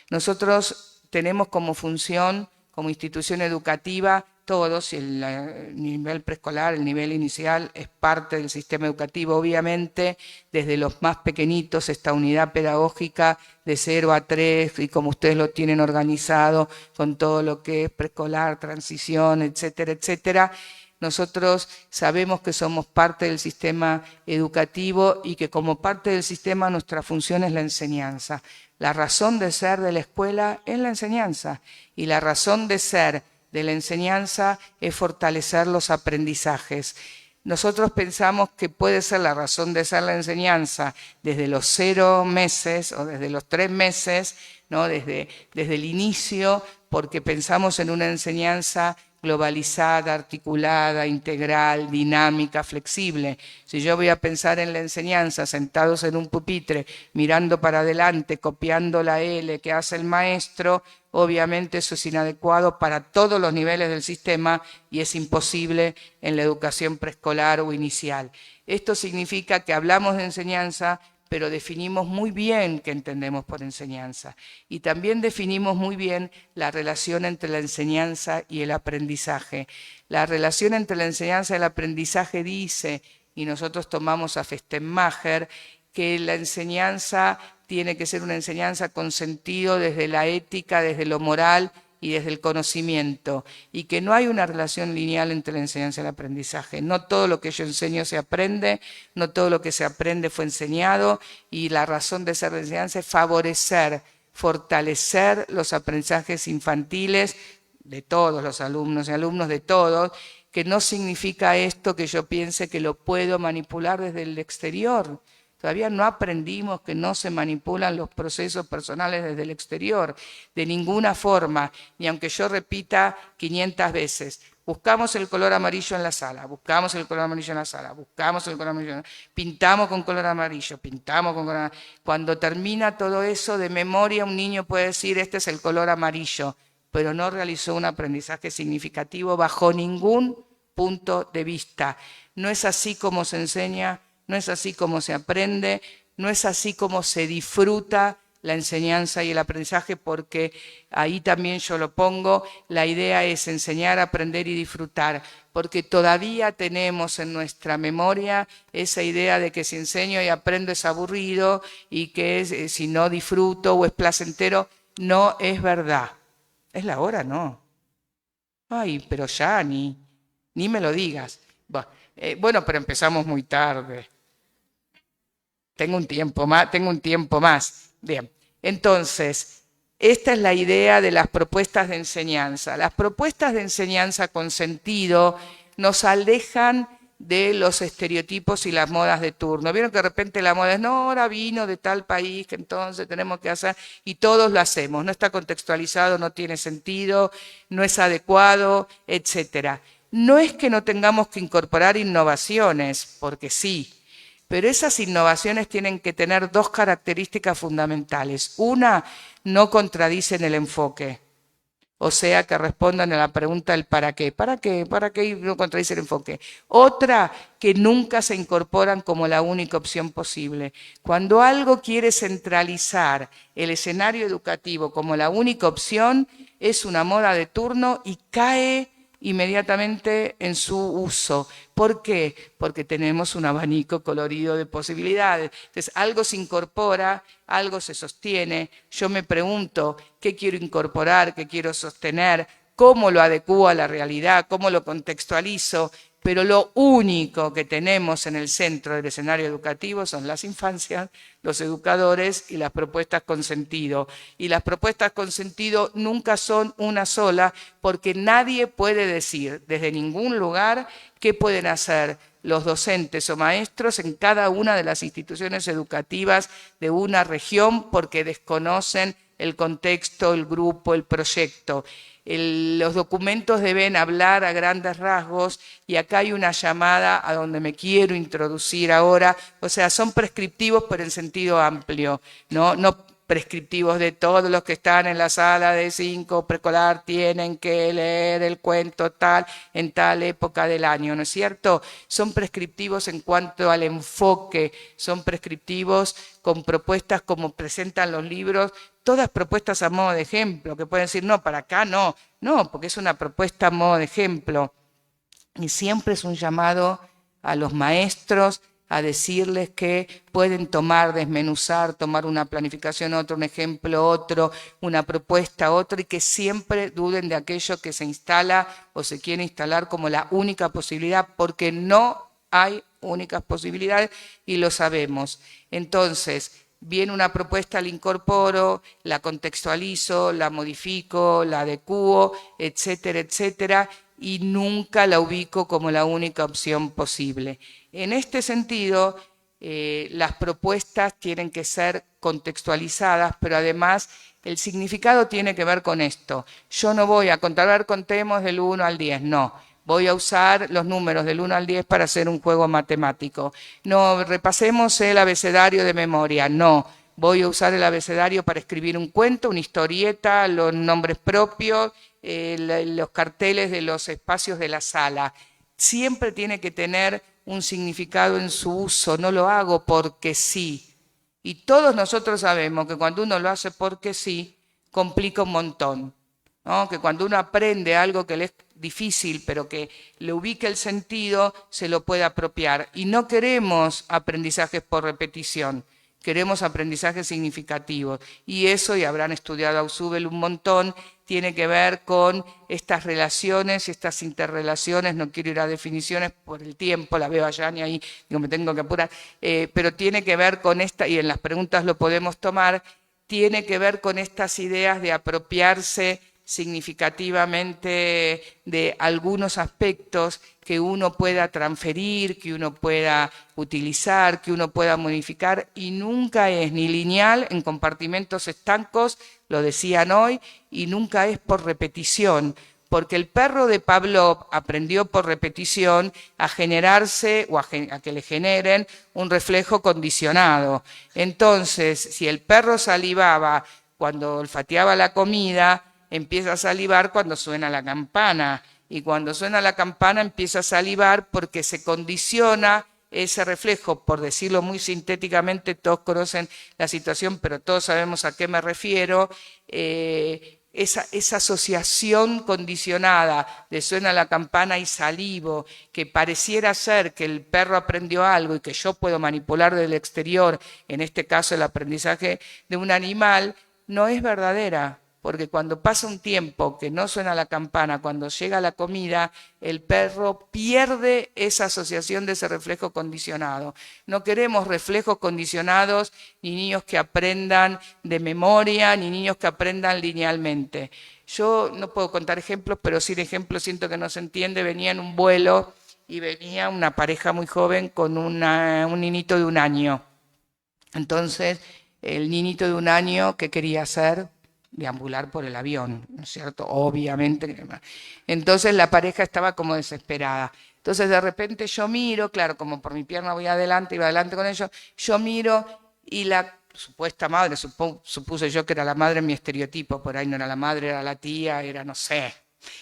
Nosotros tenemos como función, como institución educativa, todos, el nivel preescolar, el nivel inicial, es parte del sistema educativo, obviamente, desde los más pequeñitos, esta unidad pedagógica de 0 a 3, y como ustedes lo tienen organizado, con todo lo que es preescolar, transición, etcétera, etcétera. Nosotros sabemos que somos parte del sistema educativo y que como parte del sistema nuestra función es la enseñanza. La razón de ser de la escuela es la enseñanza y la razón de ser de la enseñanza es fortalecer los aprendizajes. Nosotros pensamos que puede ser la razón de ser la enseñanza desde los 0 meses o desde los 3 meses, ¿no? desde el inicio, porque pensamos en una enseñanza globalizada, articulada, integral, dinámica, flexible. Si yo voy a pensar en la enseñanza sentados en un pupitre, mirando para adelante, copiando la L que hace el maestro, obviamente eso es inadecuado para todos los niveles del sistema y es imposible en la educación preescolar o inicial. Esto significa que hablamos de enseñanza, pero definimos muy bien qué entendemos por enseñanza. Y también definimos muy bien la relación entre la enseñanza y el aprendizaje. La relación entre la enseñanza y el aprendizaje dice, y nosotros tomamos a Festemacher, que la enseñanza tiene que ser una enseñanza con sentido desde la ética, desde lo moral y desde el conocimiento, y que no hay una relación lineal entre la enseñanza y el aprendizaje. No todo lo que yo enseño se aprende, no todo lo que se aprende fue enseñado, y la razón de ser de enseñanza es favorecer, fortalecer los aprendizajes infantiles de todos los alumnos y alumnos de todos, que no significa esto que yo piense que lo puedo manipular desde el exterior. Todavía no aprendimos que no se manipulan los procesos personales desde el exterior, de ninguna forma, ni aunque yo repita 500 veces. Buscamos el color amarillo en la sala, buscamos el color amarillo en la sala, buscamos el color amarillo, pintamos con color amarillo, pintamos con color amarillo. Cuando termina todo eso de memoria, un niño puede decir, este es el color amarillo, pero no realizó un aprendizaje significativo bajo ningún punto de vista. No es así como se enseña. No es así como se aprende, no es así como se disfruta la enseñanza y el aprendizaje, porque ahí también yo lo pongo, la idea es enseñar, aprender y disfrutar, porque todavía tenemos en nuestra memoria esa idea de que si enseño y aprendo es aburrido y que si no disfruto o es placentero, no es verdad. Es la hora, ¿no? Ay, pero ya ni me lo digas. Bueno, pero empezamos muy tarde. Tengo un tiempo más. Bien, entonces, esta es la idea de las propuestas de enseñanza. Las propuestas de enseñanza con sentido nos alejan de los estereotipos y las modas de turno. Vieron que de repente la moda es, no, ahora vino de tal país, que entonces tenemos que hacer, y todos lo hacemos, no está contextualizado, no tiene sentido, no es adecuado, etcétera. No es que no tengamos que incorporar innovaciones, porque sí, pero esas innovaciones tienen que tener dos características fundamentales. Una, no contradicen el enfoque. O sea, que respondan a la pregunta del ¿para qué? ¿Para qué? ¿Para qué? Y no contradice el enfoque. Otra, que nunca se incorporan como la única opción posible. Cuando algo quiere centralizar el escenario educativo como la única opción, es una moda de turno y cae inmediatamente en su uso. ¿Por qué? Porque tenemos un abanico colorido de posibilidades. Entonces, algo se incorpora, algo se sostiene. Yo me pregunto, ¿qué quiero incorporar? ¿Qué quiero sostener? ¿Cómo lo adecuo a la realidad? ¿Cómo lo contextualizo? Pero lo único que tenemos en el centro del escenario educativo son las infancias, los educadores y las propuestas con sentido. Y las propuestas con sentido nunca son una sola, porque nadie puede decir desde ningún lugar qué pueden hacer los docentes o maestros en cada una de las instituciones educativas de una región, porque desconocen el contexto, el grupo, el proyecto. Los documentos deben hablar a grandes rasgos y acá hay una llamada a donde me quiero introducir ahora, o sea, son prescriptivos pero en sentido amplio, no prescriptivos de todos los que están en la sala de 5 preescolar tienen que leer el cuento tal en tal época del año, ¿no es cierto? Son prescriptivos en cuanto al enfoque, son prescriptivos con propuestas como presentan los libros, todas propuestas a modo de ejemplo, que pueden decir, no, para acá no, porque es una propuesta a modo de ejemplo. Y siempre es un llamado a los maestros a decirles que pueden tomar, desmenuzar, tomar una planificación, otro, un ejemplo, otro, una propuesta, otro, y que siempre duden de aquello que se instala o se quiere instalar como la única posibilidad, porque no hay únicas posibilidades y lo sabemos. Entonces, viene una propuesta, la incorporo, la contextualizo, la modifico, la adecuo, etcétera, etcétera, y nunca la ubico como la única opción posible. En este sentido, las propuestas tienen que ser contextualizadas, pero además el significado tiene que ver con esto. Yo no voy a contar, a ver, contemos del 1 al 10, no. Voy a usar los números del 1 al 10 para hacer un juego matemático. No, repasemos el abecedario de memoria. No, voy a usar el abecedario para escribir un cuento, una historieta, los nombres propios, los carteles de los espacios de la sala. Siempre tiene que tener un significado en su uso, no lo hago porque sí. Y todos nosotros sabemos que cuando uno lo hace porque sí, complica un montón, ¿no? Que cuando uno aprende algo que le es difícil, pero que le ubique el sentido, se lo puede apropiar. Y no queremos aprendizajes por repetición, queremos aprendizajes significativos. Y eso, y habrán estudiado a Ausubel un montón, tiene que ver con estas relaciones y estas interrelaciones. No quiero ir a definiciones por el tiempo, la veo a Yani ahí, digo, me tengo que apurar, pero tiene que ver con esta, y en las preguntas lo podemos tomar, tiene que ver con estas ideas de apropiarse significativamente de algunos aspectos que uno pueda transferir, que uno pueda utilizar, que uno pueda modificar, y nunca es ni lineal en compartimentos estancos, lo decían hoy, y nunca es por repetición, porque el perro de Pavlov aprendió por repetición a generarse o a que le generen un reflejo condicionado. Entonces, si el perro salivaba cuando olfateaba la comida, empieza a salivar cuando suena la campana, y cuando suena la campana empieza a salivar porque se condiciona ese reflejo. Por decirlo muy sintéticamente, todos conocen la situación, pero todos sabemos a qué me refiero, esa asociación condicionada de suena la campana y salivo, que pareciera ser que el perro aprendió algo y que yo puedo manipular del exterior, en este caso el aprendizaje de un animal, no es verdadera. Porque cuando pasa un tiempo que no suena la campana, cuando llega la comida, el perro pierde esa asociación de ese reflejo condicionado. No queremos reflejos condicionados, ni niños que aprendan de memoria, ni niños que aprendan linealmente. Yo no puedo contar ejemplos, pero sin ejemplos siento que no se entiende. Venía en un vuelo y venía una pareja muy joven con un niñito de 1 año. Entonces, el niñito de 1 año, ¿qué quería hacer? Deambular por el avión, ¿no es cierto? Obviamente. Entonces la pareja estaba como desesperada. Entonces de repente yo miro, claro, como por mi pierna voy adelante, iba adelante con ellos, yo miro y la supuesta madre, supuse yo que era la madre en mi estereotipo, por ahí no era la madre, era la tía, era no sé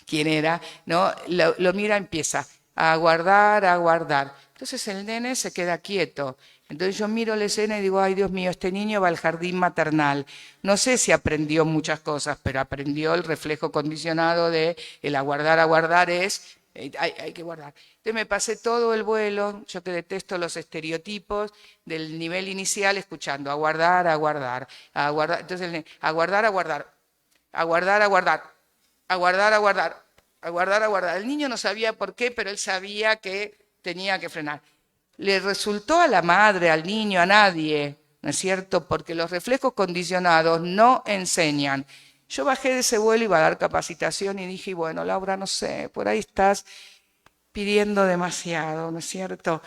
quién era, ¿no? Lo mira, empieza a aguardar, a aguardar. Entonces el nene se queda quieto. Entonces yo miro la escena y digo, ay Dios mío, este niño va al jardín maternal. No sé si aprendió muchas cosas, pero aprendió el reflejo condicionado de el aguardar es, hay que guardar. Entonces me pasé todo el vuelo, yo que detesto los estereotipos, del nivel inicial escuchando, aguardar, aguardar, aguardar. Entonces aguardar, aguardar, aguardar, aguardar, aguardar, aguardar, aguardar, aguardar. El niño no sabía por qué, pero él sabía que tenía que frenar. Le resultó a la madre, al niño, a nadie, ¿no es cierto? Porque los reflejos condicionados no enseñan. Yo bajé de ese vuelo, iba a dar capacitación y dije, bueno, Laura, no sé, por ahí estás pidiendo demasiado, ¿no es cierto?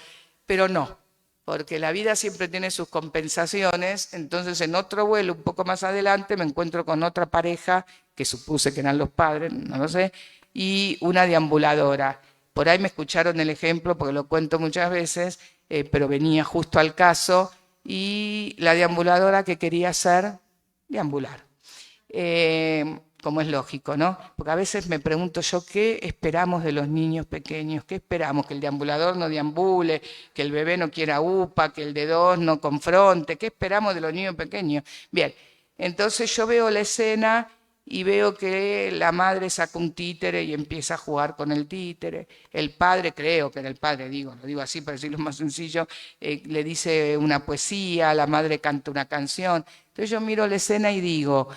Pero no, porque la vida siempre tiene sus compensaciones. Entonces en otro vuelo, un poco más adelante, me encuentro con otra pareja, que supuse que eran los padres, no lo sé, y una deambuladora. Por ahí me escucharon el ejemplo, porque lo cuento muchas veces, pero venía justo al caso, y la deambuladora que quería hacer, deambular. Como es lógico, ¿no? Porque a veces me pregunto yo, ¿qué esperamos de los niños pequeños? ¿Qué esperamos? ¿Que el deambulador no deambule? ¿Que el bebé no quiera upa? ¿Que el de 2 no confronte? ¿Qué esperamos de los niños pequeños? Bien, entonces yo veo la escena y veo que la madre saca un títere y empieza a jugar con el títere. El padre, creo que era el padre, lo digo así para decirlo más sencillo, le dice una poesía, la madre canta una canción. Entonces yo miro la escena y digo,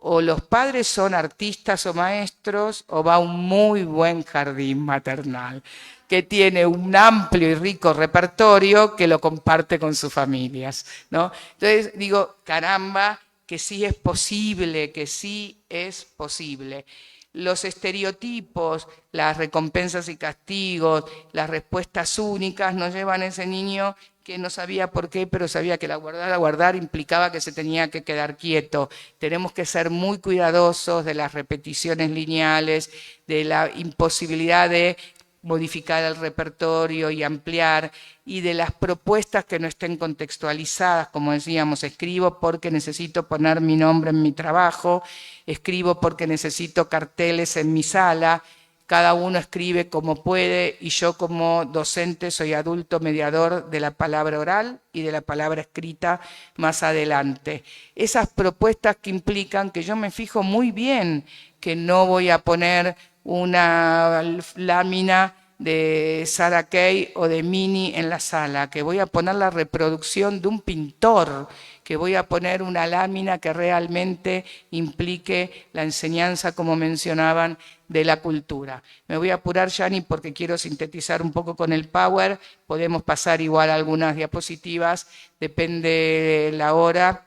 o los padres son artistas o maestros, o va a un muy buen jardín maternal, que tiene un amplio y rico repertorio que lo comparte con sus familias, ¿no? Entonces digo, caramba, que sí es posible, que sí es posible. Los estereotipos, las recompensas y castigos, las respuestas únicas nos llevan a ese niño que no sabía por qué, pero sabía que el aguardar implicaba que se tenía que quedar quieto. Tenemos que ser muy cuidadosos de las repeticiones lineales, de la imposibilidad de modificar el repertorio y ampliar, y de las propuestas que no estén contextualizadas, como decíamos, escribo porque necesito poner mi nombre en mi trabajo, escribo porque necesito carteles en mi sala, cada uno escribe como puede y yo como docente soy adulto mediador de la palabra oral y de la palabra escrita más adelante. Esas propuestas que implican que yo me fijo muy bien que no voy a poner una lámina de Sarah Kay o de Mini en la sala, que voy a poner la reproducción de un pintor, que voy a poner una lámina que realmente implique la enseñanza, como mencionaban, de la cultura. Me voy a apurar, Yani, porque quiero sintetizar un poco con el Power. Podemos pasar igual algunas diapositivas, depende de la hora,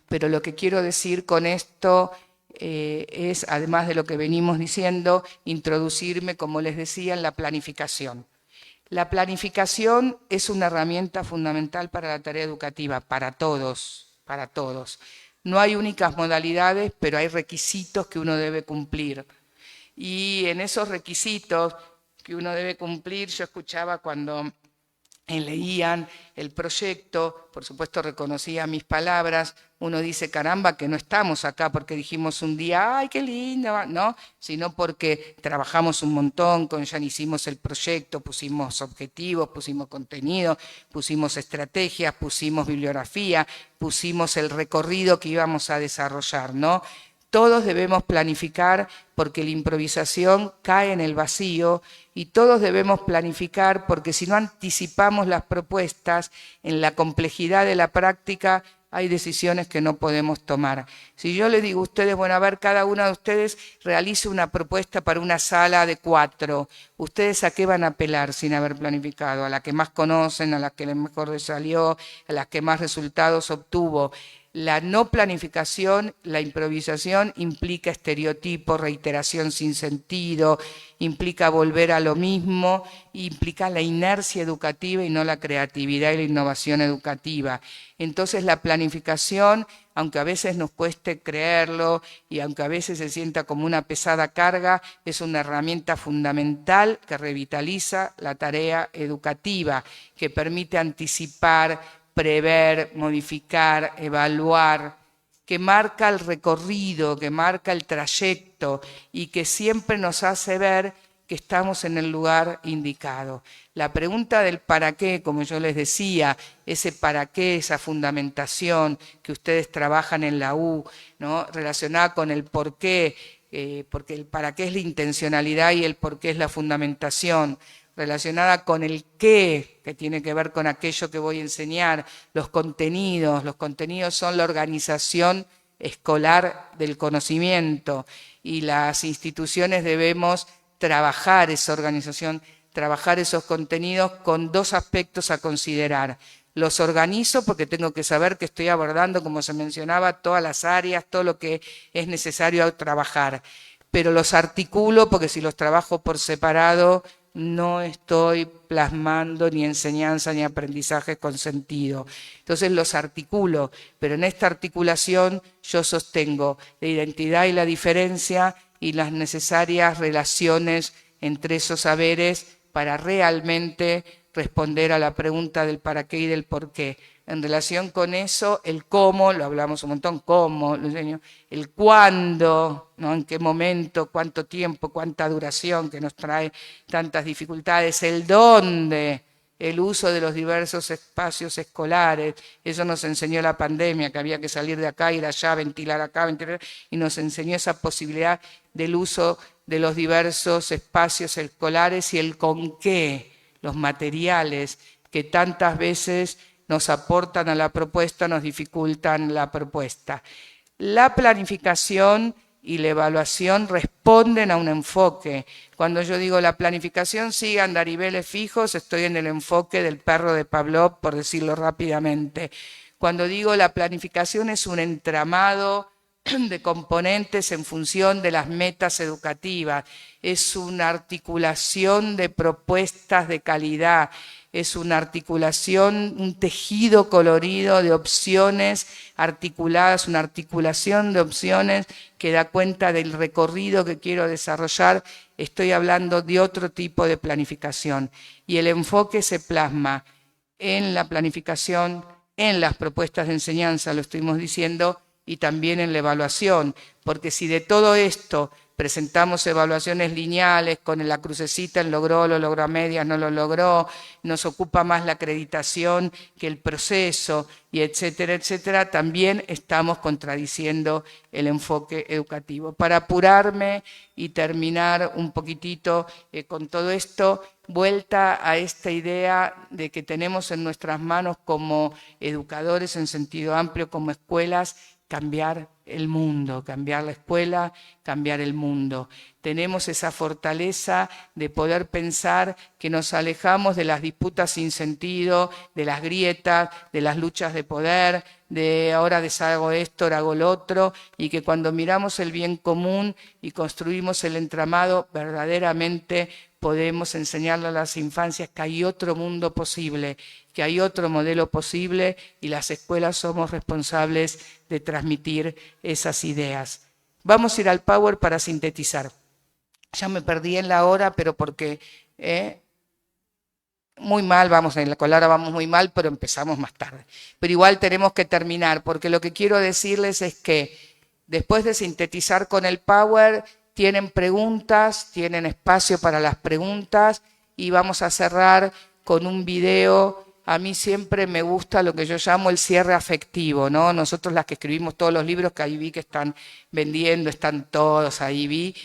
pero lo que quiero decir con esto es, además de lo que venimos diciendo, introducirme, como les decía, en la planificación. La planificación es una herramienta fundamental para la tarea educativa, para todos, para todos. No hay únicas modalidades, pero hay requisitos que uno debe cumplir. Y en esos requisitos que uno debe cumplir, yo escuchaba cuando leían el proyecto, por supuesto reconocía mis palabras, uno dice, caramba, que no estamos acá porque dijimos un día, ay, qué lindo, ¿no? Sino porque trabajamos un montón, con ya hicimos el proyecto, pusimos objetivos, pusimos contenido, pusimos estrategias, pusimos bibliografía, pusimos el recorrido que íbamos a desarrollar, ¿no? Todos debemos planificar porque la improvisación cae en el vacío y todos debemos planificar porque si no anticipamos las propuestas en la complejidad de la práctica hay decisiones que no podemos tomar. Si yo les digo a ustedes, bueno, a ver, cada uno de ustedes realice una propuesta para una sala de 4, ¿ustedes a qué van a apelar sin haber planificado? A la que más conocen, a la que mejor les salió, a la que más resultados obtuvo. La no planificación, la improvisación implica estereotipo, reiteración sin sentido, implica volver a lo mismo, implica la inercia educativa y no la creatividad y la innovación educativa. Entonces la planificación, aunque a veces nos cueste creerlo y aunque a veces se sienta como una pesada carga, es una herramienta fundamental que revitaliza la tarea educativa, que permite anticipar, prever, modificar, evaluar, que marca el recorrido, que marca el trayecto y que siempre nos hace ver que estamos en el lugar indicado. La pregunta del para qué, como yo les decía, ese para qué, esa fundamentación que ustedes trabajan en la U, ¿no? Relacionada con el por qué, porque el para qué es la intencionalidad y el por qué es la fundamentación, relacionada con el qué, que tiene que ver con aquello que voy a enseñar, los contenidos son la organización escolar del conocimiento y las instituciones debemos trabajar esa organización, trabajar esos contenidos con dos aspectos a considerar. Los organizo porque tengo que saber que estoy abordando, como se mencionaba, todas las áreas, todo lo que es necesario trabajar, pero los articulo porque si los trabajo por separado, no estoy plasmando ni enseñanza ni aprendizaje con sentido. Entonces los articulo, pero en esta articulación yo sostengo la identidad y la diferencia y las necesarias relaciones entre esos saberes para realmente responder a la pregunta del para qué y del por qué. En relación con eso, el cómo, lo hablamos un montón, cómo, lo enseño, el cuándo, ¿no? En qué momento, cuánto tiempo, cuánta duración, que nos trae tantas dificultades, el dónde, el uso de los diversos espacios escolares, eso nos enseñó la pandemia, que había que salir de acá, ir allá, ventilar acá, ventilar, y nos enseñó esa posibilidad del uso de los diversos espacios escolares y el con qué, los materiales que tantas veces nos aportan a la propuesta, nos dificultan la propuesta. La planificación y la evaluación responden a un enfoque. Cuando yo digo la planificación sigue andariveles fijos, estoy en el enfoque del perro de Pavlov, por decirlo rápidamente. Cuando digo la planificación es un entramado de componentes en función de las metas educativas, es una articulación de propuestas de calidad, es una articulación, un tejido colorido de opciones articuladas, una articulación de opciones que da cuenta del recorrido que quiero desarrollar. Estoy hablando de otro tipo de planificación y el enfoque se plasma en la planificación, en las propuestas de enseñanza, lo estuvimos diciendo, y también en la evaluación, porque si de todo esto presentamos evaluaciones lineales con la crucecita, lo logró a medias, no lo logró, nos ocupa más la acreditación que el proceso, y etcétera, etcétera, también estamos contradiciendo el enfoque educativo. Para apurarme y terminar un poquitito con todo esto, vuelta a esta idea de que tenemos en nuestras manos como educadores en sentido amplio, como escuelas, cambiar el mundo, cambiar la escuela, cambiar el mundo. Tenemos esa fortaleza de poder pensar que nos alejamos de las disputas sin sentido, de las grietas, de las luchas de poder, de ahora deshago esto, ahora hago lo otro, y que cuando miramos el bien común y construimos el entramado, verdaderamente podemos enseñarle a las infancias que hay otro mundo posible, que hay otro modelo posible y las escuelas somos responsables de transmitir esas ideas. Vamos a ir al Power para sintetizar. Ya me perdí en la hora, pero porque muy mal, con la hora vamos muy mal, pero empezamos más tarde. Pero igual tenemos que terminar, porque lo que quiero decirles es que después de sintetizar con el Power, tienen preguntas, tienen espacio para las preguntas y vamos a cerrar con un video. A mí siempre me gusta lo que yo llamo el cierre afectivo, ¿no? Nosotros las que escribimos todos los libros que ahí vi que están vendiendo, están todos ahí vi,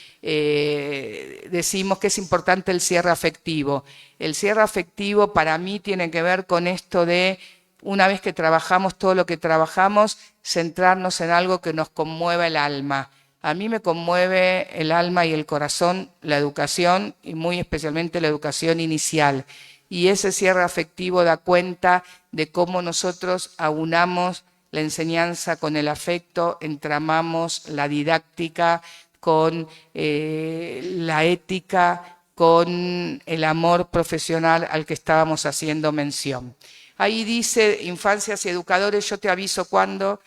decimos que es importante el cierre afectivo. El cierre afectivo para mí tiene que ver con esto de, una vez que trabajamos todo lo que trabajamos, centrarnos en algo que nos conmueva el alma. A mí me conmueve el alma y el corazón la educación y muy especialmente la educación inicial. Y ese cierre afectivo da cuenta de cómo nosotros aunamos la enseñanza con el afecto, entramamos la didáctica con la ética, con el amor profesional al que estábamos haciendo mención. Ahí dice, infancias y educadores, yo te aviso cuando,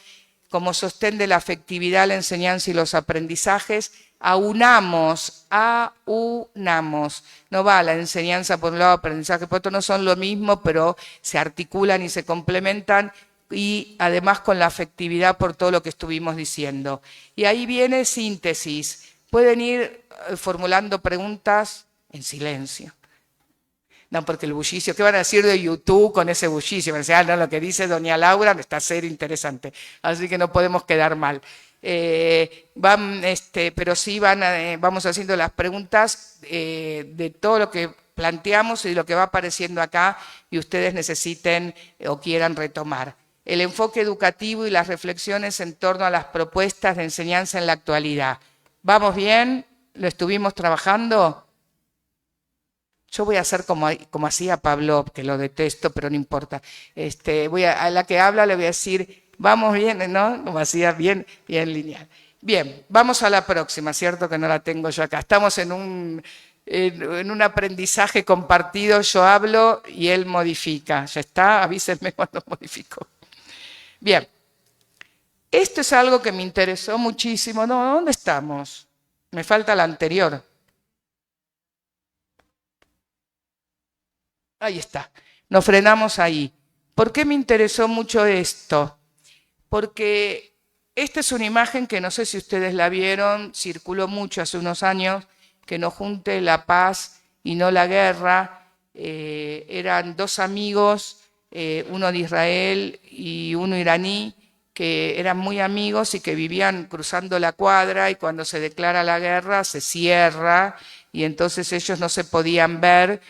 como sostén de la afectividad, la enseñanza y los aprendizajes, aunamos, no va la enseñanza por un lado, aprendizaje por otro, no son lo mismo, pero se articulan y se complementan, y además con la afectividad por todo lo que estuvimos diciendo. Y ahí viene síntesis. Pueden ir formulando preguntas en silencio. No, porque el bullicio, ¿qué van a decir de YouTube con ese bullicio? Van a decir, no, lo que dice doña Laura está ser interesante, así que no podemos quedar mal. Pero sí vamos haciendo las preguntas de todo lo que planteamos y de lo que va apareciendo acá y ustedes necesiten o quieran retomar. El enfoque educativo y las reflexiones en torno a las propuestas de enseñanza en la actualidad. ¿Vamos bien? ¿Lo estuvimos trabajando? Yo voy a hacer como hacía Pablo, que lo detesto, pero no importa. A la que habla le voy a decir, vamos bien, ¿no? Como hacía, bien lineal. Bien, vamos a la próxima, ¿cierto? Que no la tengo yo acá. Estamos en un aprendizaje compartido, yo hablo y él modifica. ¿Ya está? Avísenme cuando modifico. Bien, esto es algo que me interesó muchísimo. No, ¿dónde estamos? Me falta la anterior. Ahí está, nos frenamos ahí. ¿Por qué me interesó mucho esto? Porque esta es una imagen que no sé si ustedes la vieron, circuló mucho hace unos años, que nos junte la paz y no la guerra. Eran dos amigos, uno de Israel y uno iraní, que eran muy amigos y que vivían cruzando la cuadra, y cuando se declara la guerra se cierra y entonces ellos no se podían ver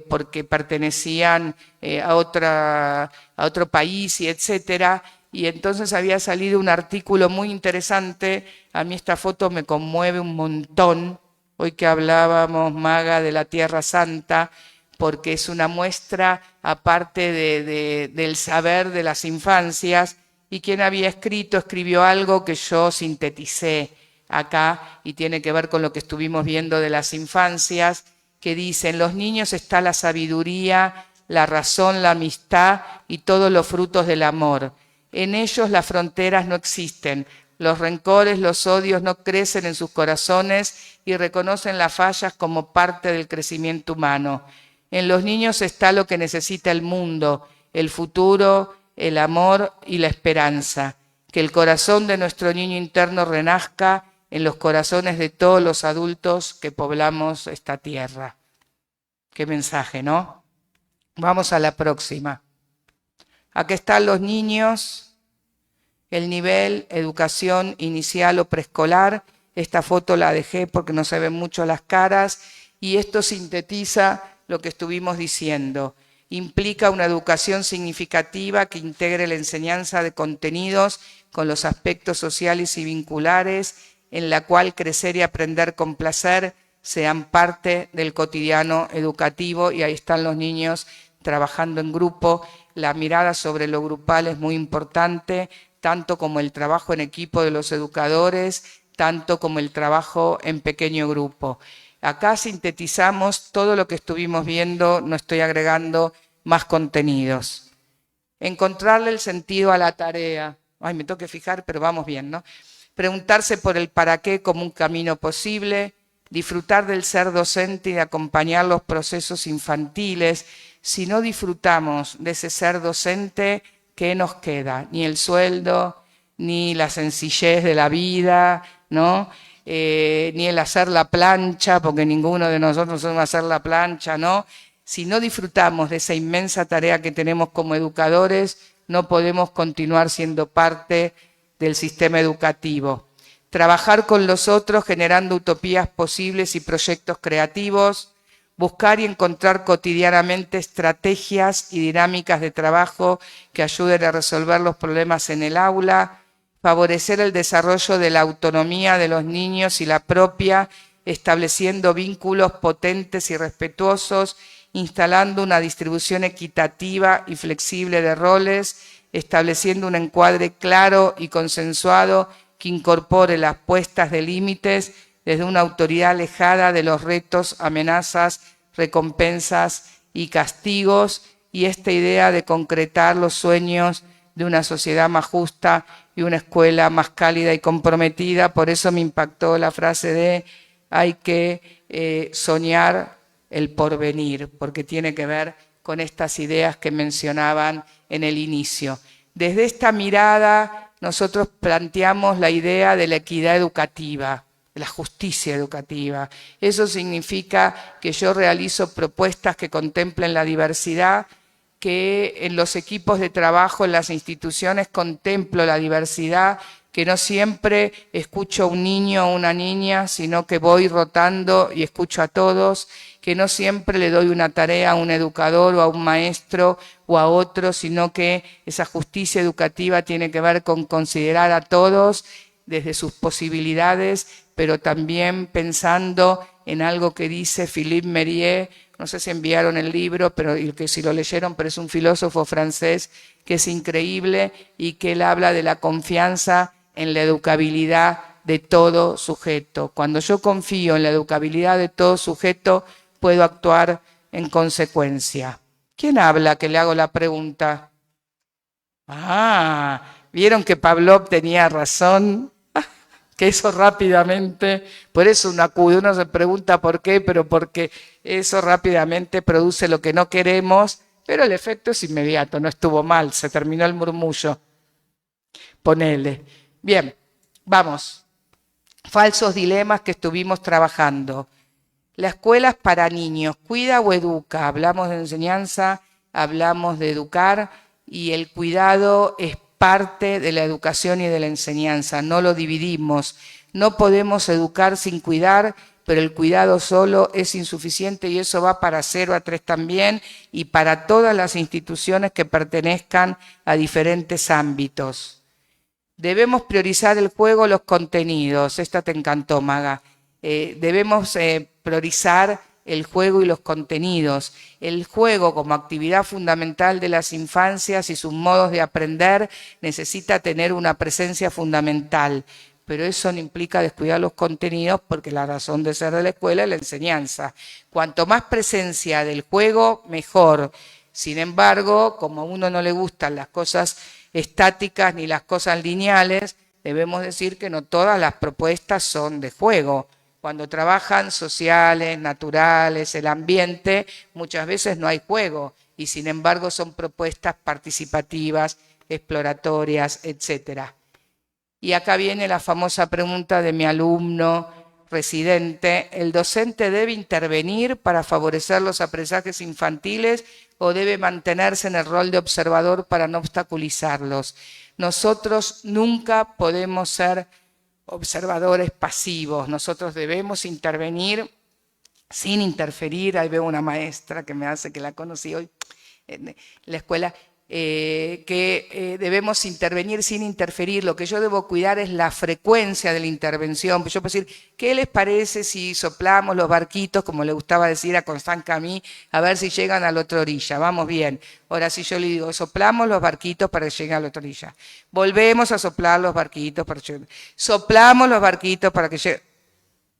porque pertenecían a otro país y etcétera. Y entonces había salido un artículo muy interesante. A mí esta foto me conmueve un montón, hoy que hablábamos, Maga, de la Tierra Santa, porque es una muestra aparte del saber de las infancias. Y quien había escribió algo que yo sinteticé acá y tiene que ver con lo que estuvimos viendo de las infancias, que dice: en los niños está la sabiduría, la razón, la amistad y todos los frutos del amor. En ellos las fronteras no existen, los rencores, los odios no crecen en sus corazones y reconocen las fallas como parte del crecimiento humano. En los niños está lo que necesita el mundo, el futuro, el amor y la esperanza. Que el corazón de nuestro niño interno renazca en los corazones de todos los adultos que poblamos esta tierra. Qué mensaje, ¿no? Vamos a la próxima. Aquí están los niños, el nivel educación inicial o preescolar. Esta foto la dejé porque no se ven mucho las caras y esto sintetiza lo que estuvimos diciendo. Implica una educación significativa que integre la enseñanza de contenidos con los aspectos sociales y vinculares, en la cual crecer y aprender con placer sean parte del cotidiano educativo. Y ahí están los niños trabajando en grupo. La mirada sobre lo grupal es muy importante, tanto como el trabajo en equipo de los educadores, tanto como el trabajo en pequeño grupo. Acá sintetizamos todo lo que estuvimos viendo, no estoy agregando más contenidos. Encontrarle el sentido a la tarea. Ay, me tengo que fijar, pero vamos bien, ¿no? Preguntarse por el para qué como un camino posible, disfrutar del ser docente y de acompañar los procesos infantiles. Si no disfrutamos de ese ser docente, ¿qué nos queda? Ni el sueldo, ni la sencillez de la vida, ¿no? Ni el hacer la plancha, porque ninguno de nosotros somos hacer la plancha, ¿no? Si no disfrutamos de esa inmensa tarea que tenemos como educadores, no podemos continuar siendo parte del sistema educativo. Trabajar con los otros generando utopías posibles y proyectos creativos, buscar y encontrar cotidianamente estrategias y dinámicas de trabajo que ayuden a resolver los problemas en el aula, favorecer el desarrollo de la autonomía de los niños y la propia, estableciendo vínculos potentes y respetuosos, instalando una distribución equitativa y flexible de roles, estableciendo un encuadre claro y consensuado que incorpore las puestas de límites desde una autoridad alejada de los retos, amenazas, recompensas y castigos, y esta idea de concretar los sueños de una sociedad más justa y una escuela más cálida y comprometida. Por eso me impactó la frase de hay que soñar el porvenir, porque tiene que ver con estas ideas que mencionaban en el inicio. Desde esta mirada nosotros planteamos la idea de la equidad educativa, de la justicia educativa. Eso significa que yo realizo propuestas que contemplen la diversidad, que en los equipos de trabajo, en las instituciones, contemplo la diversidad, que no siempre escucho a un niño o una niña, sino que voy rotando y escucho a todos, que no siempre le doy una tarea a un educador o a un maestro o a otro, sino que esa justicia educativa tiene que ver con considerar a todos desde sus posibilidades, pero también pensando en algo que dice Philippe Mérieux, no sé si enviaron el libro, pero que si lo leyeron, pero es un filósofo francés que es increíble y que él habla de la confianza en la educabilidad de todo sujeto. Cuando yo confío en la educabilidad de todo sujeto, puedo actuar en consecuencia. ¿Quién habla que le hago la pregunta? ¿Vieron que Pavlov tenía razón? Que eso rápidamente, por eso uno acude, uno se pregunta por qué, pero porque eso rápidamente produce lo que no queremos, pero el efecto es inmediato, no estuvo mal, se terminó el murmullo. Ponele. Bien, vamos. Falsos dilemas que estuvimos trabajando. La escuela es para niños, ¿cuida o educa? Hablamos de enseñanza, hablamos de educar y el cuidado es parte de la educación y de la enseñanza, no lo dividimos. No podemos educar sin cuidar, pero el cuidado solo es insuficiente y eso va para 0 a 3 también y para todas las instituciones que pertenezcan a diferentes ámbitos. Debemos priorizar el juego, los contenidos. Esta te encantó, Maga. Debemos priorizar el juego y los contenidos. El juego como actividad fundamental de las infancias y sus modos de aprender necesita tener una presencia fundamental, pero eso no implica descuidar los contenidos porque la razón de ser de la escuela es la enseñanza. Cuanto más presencia del juego, mejor. Sin embargo, como a uno no le gustan las cosas estáticas ni las cosas lineales, debemos decir que no todas las propuestas son de juego. Cuando trabajan sociales, naturales, el ambiente, muchas veces no hay juego y sin embargo son propuestas participativas, exploratorias, etc. Y acá viene la famosa pregunta de mi alumno residente: ¿el docente debe intervenir para favorecer los aprendizajes infantiles o debe mantenerse en el rol de observador para no obstaculizarlos? Nosotros nunca podemos ser observadores pasivos, nosotros debemos intervenir sin interferir. Ahí veo una maestra que me hace, que la conocí hoy en la escuela, que debemos intervenir sin interferir. Lo que yo debo cuidar es la frecuencia de la intervención. Yo puedo decir, ¿qué les parece si soplamos los barquitos, como le gustaba decir a Constant Camí, a ver si llegan a la otra orilla? Vamos bien. Ahora si yo le digo, soplamos los barquitos para que lleguen a la otra orilla. Volvemos a soplar los barquitos para que lleguen. Soplamos los barquitos para que lleguen.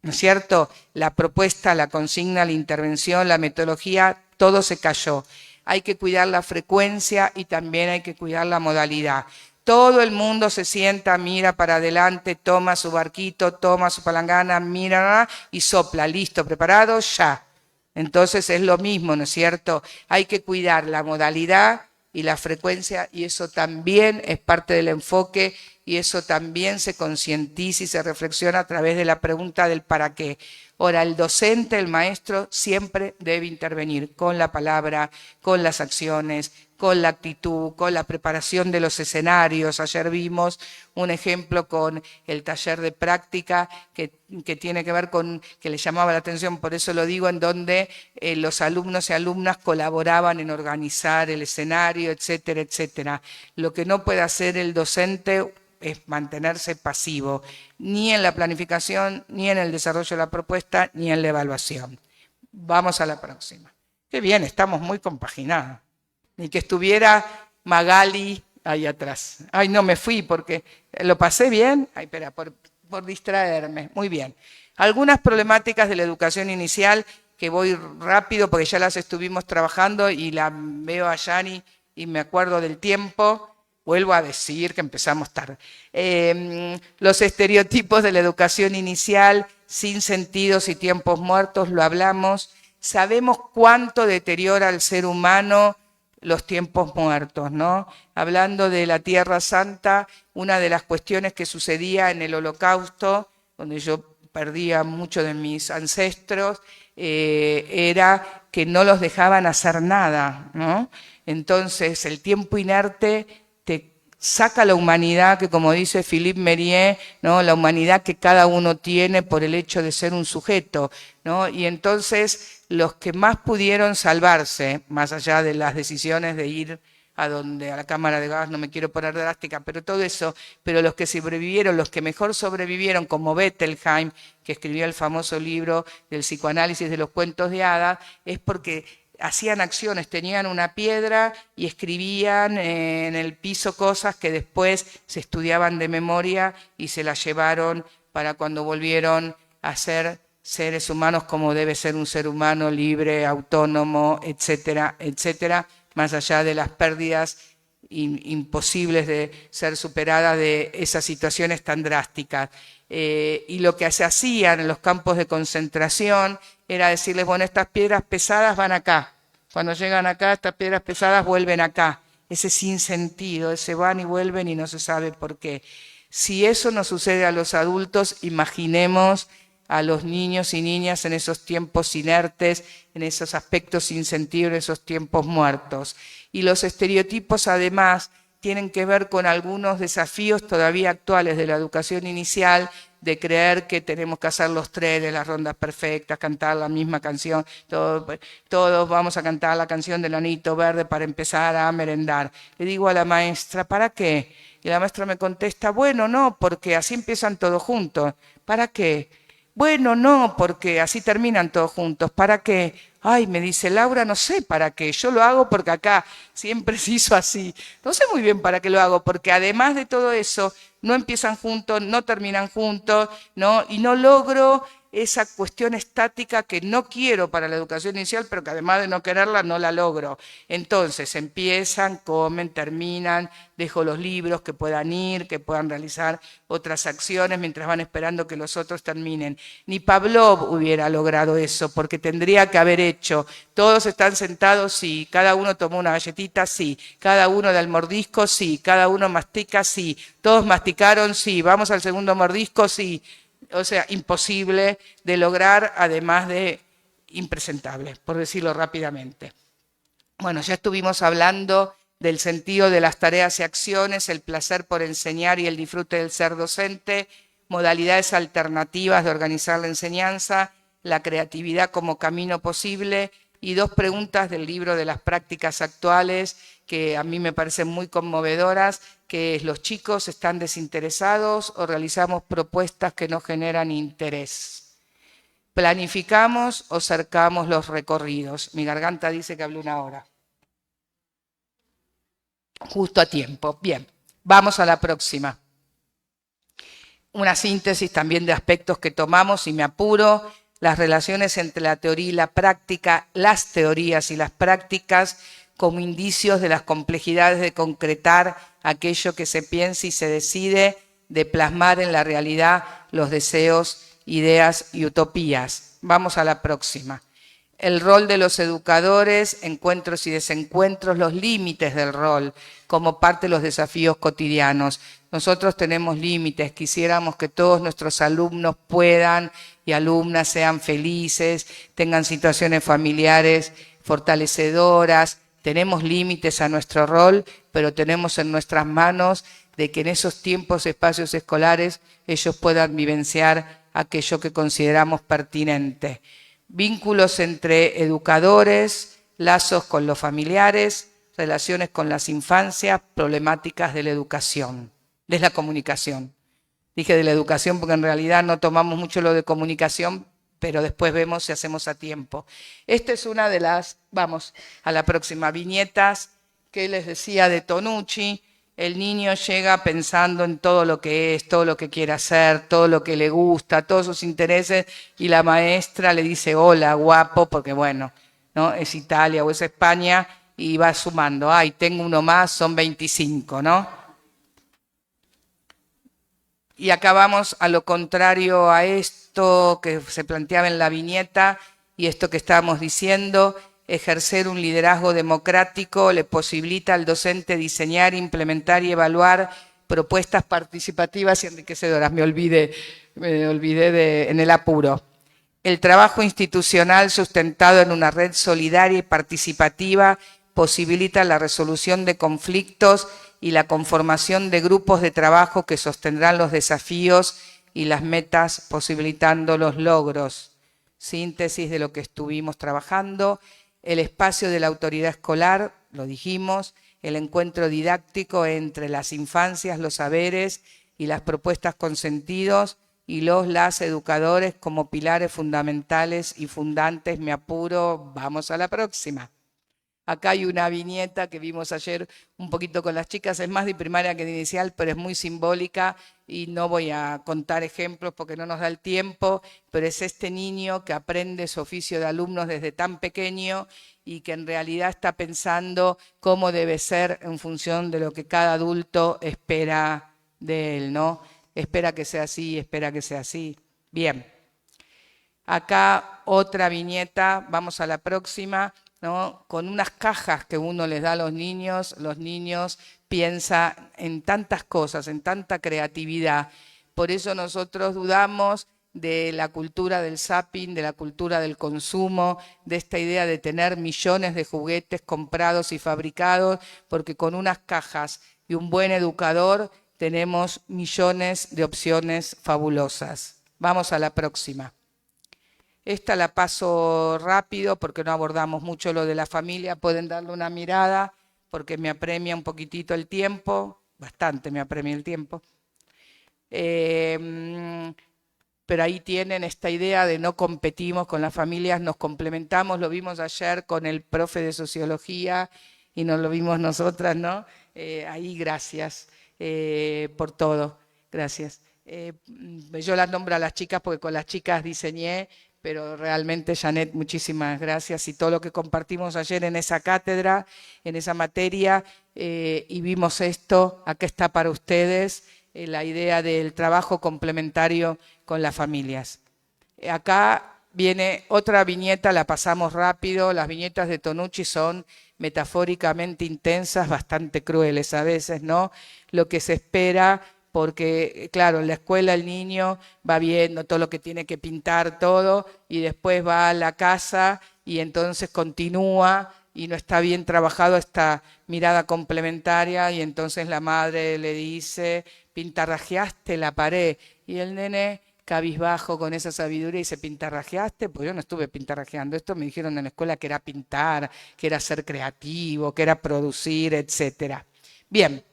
¿No es cierto? La propuesta, la consigna, la intervención, la metodología, todo se cayó. Hay que cuidar la frecuencia y también hay que cuidar la modalidad. Todo el mundo se sienta, mira para adelante, toma su barquito, toma su palangana, mira y sopla. Listo, preparado, ya. Entonces es lo mismo, ¿no es cierto? Hay que cuidar la modalidad y la frecuencia y eso también es parte del enfoque y eso también se concientiza y se reflexiona a través de la pregunta del para qué. Ahora, el docente, el maestro, siempre debe intervenir con la palabra, con las acciones, con la actitud, con la preparación de los escenarios. Ayer vimos un ejemplo con el taller de práctica que tiene que ver con, que le llamaba la atención, por eso lo digo, en donde los alumnos y alumnas colaboraban en organizar el escenario, etcétera, etcétera. Lo que no puede hacer el docente es mantenerse pasivo, ni en la planificación, ni en el desarrollo de la propuesta, ni en la evaluación. Vamos a la próxima. Qué bien, estamos muy compaginados. Ni que estuviera Magali ahí atrás. Ay, no me fui porque lo pasé bien. Ay, espera, por distraerme. Muy bien. Algunas problemáticas de la educación inicial que voy rápido porque ya las estuvimos trabajando y la veo a Yani y me acuerdo del tiempo. Vuelvo a decir que empezamos tarde. Los estereotipos de la educación inicial, sin sentidos y tiempos muertos, lo hablamos. Sabemos cuánto deteriora al ser humano los tiempos muertos, ¿no? Hablando de la Tierra Santa, una de las cuestiones que sucedía en el Holocausto, donde yo perdía mucho de mis ancestros, era que no los dejaban hacer nada, ¿no? Entonces, el tiempo inerte te saca la humanidad que, como dice Philippe Mérieux, ¿no? La humanidad que cada uno tiene por el hecho de ser un sujeto, ¿no? Y entonces los que más pudieron salvarse, más allá de las decisiones de ir a la cámara de gas, no me quiero poner drástica, pero todo eso, pero los que sobrevivieron, los que mejor sobrevivieron, como Bettelheim, que escribió el famoso libro del psicoanálisis de los cuentos de hadas, es porque hacían acciones, tenían una piedra y escribían en el piso cosas que después se estudiaban de memoria y se las llevaron para cuando volvieron a ser seres humanos como debe ser un ser humano libre, autónomo, etcétera, etcétera, más allá de las pérdidas imposibles de ser superadas de esas situaciones tan drásticas. Y lo que se hacían en los campos de concentración era decirles, bueno, estas piedras pesadas van acá. Cuando llegan acá, estas piedras pesadas vuelven acá. Ese sinsentido, ese van y vuelven y no se sabe por qué. Si eso nos sucede a los adultos, imaginemos a los niños y niñas en esos tiempos inertes, en esos aspectos sin sentido, en esos tiempos muertos. Y los estereotipos, además, tienen que ver con algunos desafíos todavía actuales de la educación inicial, de creer que tenemos que hacer los trenes, las rondas perfectas, cantar la misma canción, todos vamos a cantar la canción del Anito Verde para empezar a merendar. Le digo a la maestra, ¿para qué? Y la maestra me contesta, bueno, no, porque así empiezan todos juntos. ¿Para qué? Bueno, no, porque así terminan todos juntos. ¿Para qué? Ay, me dice Laura, no sé para qué. Yo lo hago porque acá siempre se hizo así. No sé muy bien para qué lo hago, porque además de todo eso, no empiezan juntos, no terminan juntos, ¿no? Y no logro esa cuestión estática que no quiero para la educación inicial, pero que además de no quererla, no la logro. Entonces empiezan, comen, terminan, dejo los libros, que puedan ir, que puedan realizar otras acciones mientras van esperando que los otros terminen. Ni Pavlov hubiera logrado eso, porque tendría que haber hecho, todos están sentados, sí, cada uno tomó una galletita, sí, cada uno da el mordisco, sí, cada uno mastica, sí, todos masticaron, sí, vamos al segundo mordisco, sí. O sea, imposible de lograr, además de impresentable, por decirlo rápidamente. Bueno, ya estuvimos hablando del sentido de las tareas y acciones, el placer por enseñar y el disfrute del ser docente, modalidades alternativas de organizar la enseñanza, la creatividad como camino posible y dos preguntas del libro de las prácticas actuales que a mí me parecen muy conmovedoras, que es, ¿los chicos están desinteresados o realizamos propuestas que no generan interés? ¿Planificamos o cercamos los recorridos? Mi garganta dice que hablé 1 hora. Justo a tiempo. Bien, vamos a la próxima. Una síntesis también de aspectos que tomamos, y me apuro, las relaciones entre la teoría y la práctica, las teorías y las prácticas como indicios de las complejidades de concretar aquello que se piensa y se decide, de plasmar en la realidad los deseos, ideas y utopías. Vamos a la próxima. El rol de los educadores, encuentros y desencuentros, los límites del rol como parte de los desafíos cotidianos. Nosotros tenemos límites, quisiéramos que todos nuestros alumnos puedan y alumnas sean felices, tengan situaciones familiares fortalecedoras. Tenemos límites a nuestro rol, pero tenemos en nuestras manos de que en esos tiempos, espacios escolares, ellos puedan vivenciar aquello que consideramos pertinente. Vínculos entre educadores, lazos con los familiares, relaciones con las infancias, problemáticas de la educación, de la comunicación. Dije de la educación porque en realidad no tomamos mucho lo de comunicación, pero después vemos si hacemos a tiempo. Esta es una de las, vamos a la próxima, viñetas que les decía de Tonucci, El niño llega pensando en todo lo que es, todo lo que quiere hacer, todo lo que le gusta, todos sus intereses, y la maestra le dice hola, guapo, porque bueno, ¿no? Es Italia o es España, y va sumando, ay, tengo uno más, son 25, ¿no? Y acá vamos a lo contrario a esto que se planteaba en la viñeta y esto que estábamos diciendo. Ejercer un liderazgo democrático le posibilita al docente diseñar, implementar y evaluar propuestas participativas y enriquecedoras. Me olvidé en el apuro. El trabajo institucional sustentado en una red solidaria y participativa posibilita la resolución de conflictos y la conformación de grupos de trabajo que sostendrán los desafíos y las metas, posibilitando los logros. Síntesis de lo que estuvimos trabajando. El espacio de la autoridad escolar, lo dijimos, el encuentro didáctico entre las infancias, los saberes y las propuestas con sentidos y las educadores como pilares fundamentales y fundantes. Me apuro, vamos a la próxima. Acá hay una viñeta que vimos ayer un poquito con las chicas, es más de primaria que de inicial, pero es muy simbólica y no voy a contar ejemplos porque no nos da el tiempo, pero es este niño que aprende su oficio de alumnos desde tan pequeño y que en realidad está pensando cómo debe ser en función de lo que cada adulto espera de él, ¿no? Espera que sea así, espera que sea así. Bien. Acá otra viñeta, vamos a la próxima, ¿no? Con unas cajas que uno les da a los niños piensan en tantas cosas, en tanta creatividad. Por eso nosotros dudamos de la cultura del zapping, de la cultura del consumo, de esta idea de tener millones de juguetes comprados y fabricados, porque con unas cajas y un buen educador tenemos millones de opciones fabulosas. Vamos a la próxima. Esta la paso rápido porque no abordamos mucho lo de la familia. Pueden darle una mirada porque me apremia un poquitito el tiempo, bastante me apremia el tiempo. Pero ahí tienen esta idea de no competimos con las familias, nos complementamos. Lo vimos ayer con el profe de sociología y nos lo vimos nosotras, ¿no? Ahí gracias por todo, gracias. Yo las nombro a las chicas porque con las chicas diseñé, pero realmente, Janet, muchísimas gracias. Y todo lo que compartimos ayer en esa cátedra, en esa materia, y vimos esto, acá está para ustedes, la idea del trabajo complementario con las familias. Acá viene otra viñeta, la pasamos rápido. Las viñetas de Tonucci son metafóricamente intensas, bastante crueles a veces, ¿no? Lo que se espera, porque claro, en la escuela el niño va viendo todo lo que tiene que pintar, todo, y después va a la casa y entonces continúa y no está bien trabajado esta mirada complementaria y entonces la madre le dice, pintarrajeaste la pared, y el nene cabizbajo con esa sabiduría dice, ¿pintarrajeaste? Pues yo no estuve pintarrajeando, esto me dijeron en la escuela que era pintar, que era ser creativo, que era producir, etcétera. Bien.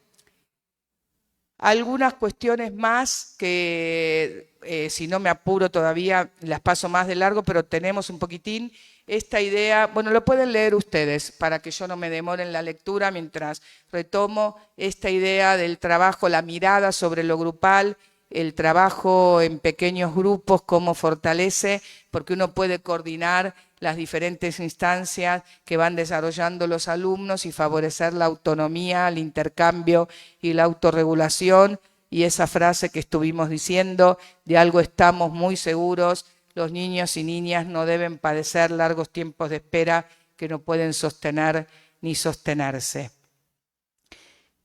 Algunas cuestiones más que, si no me apuro todavía, las paso más de largo, pero tenemos un poquitín esta idea. Bueno, lo pueden leer ustedes para que yo no me demore en la lectura mientras retomo esta idea del trabajo, la mirada sobre lo grupal, el trabajo en pequeños grupos, cómo fortalece, porque uno puede coordinar las diferentes instancias que van desarrollando los alumnos y favorecer la autonomía, el intercambio y la autorregulación. Y esa frase que estuvimos diciendo, de algo estamos muy seguros, los niños y niñas no deben padecer largos tiempos de espera que no pueden sostener ni sostenerse.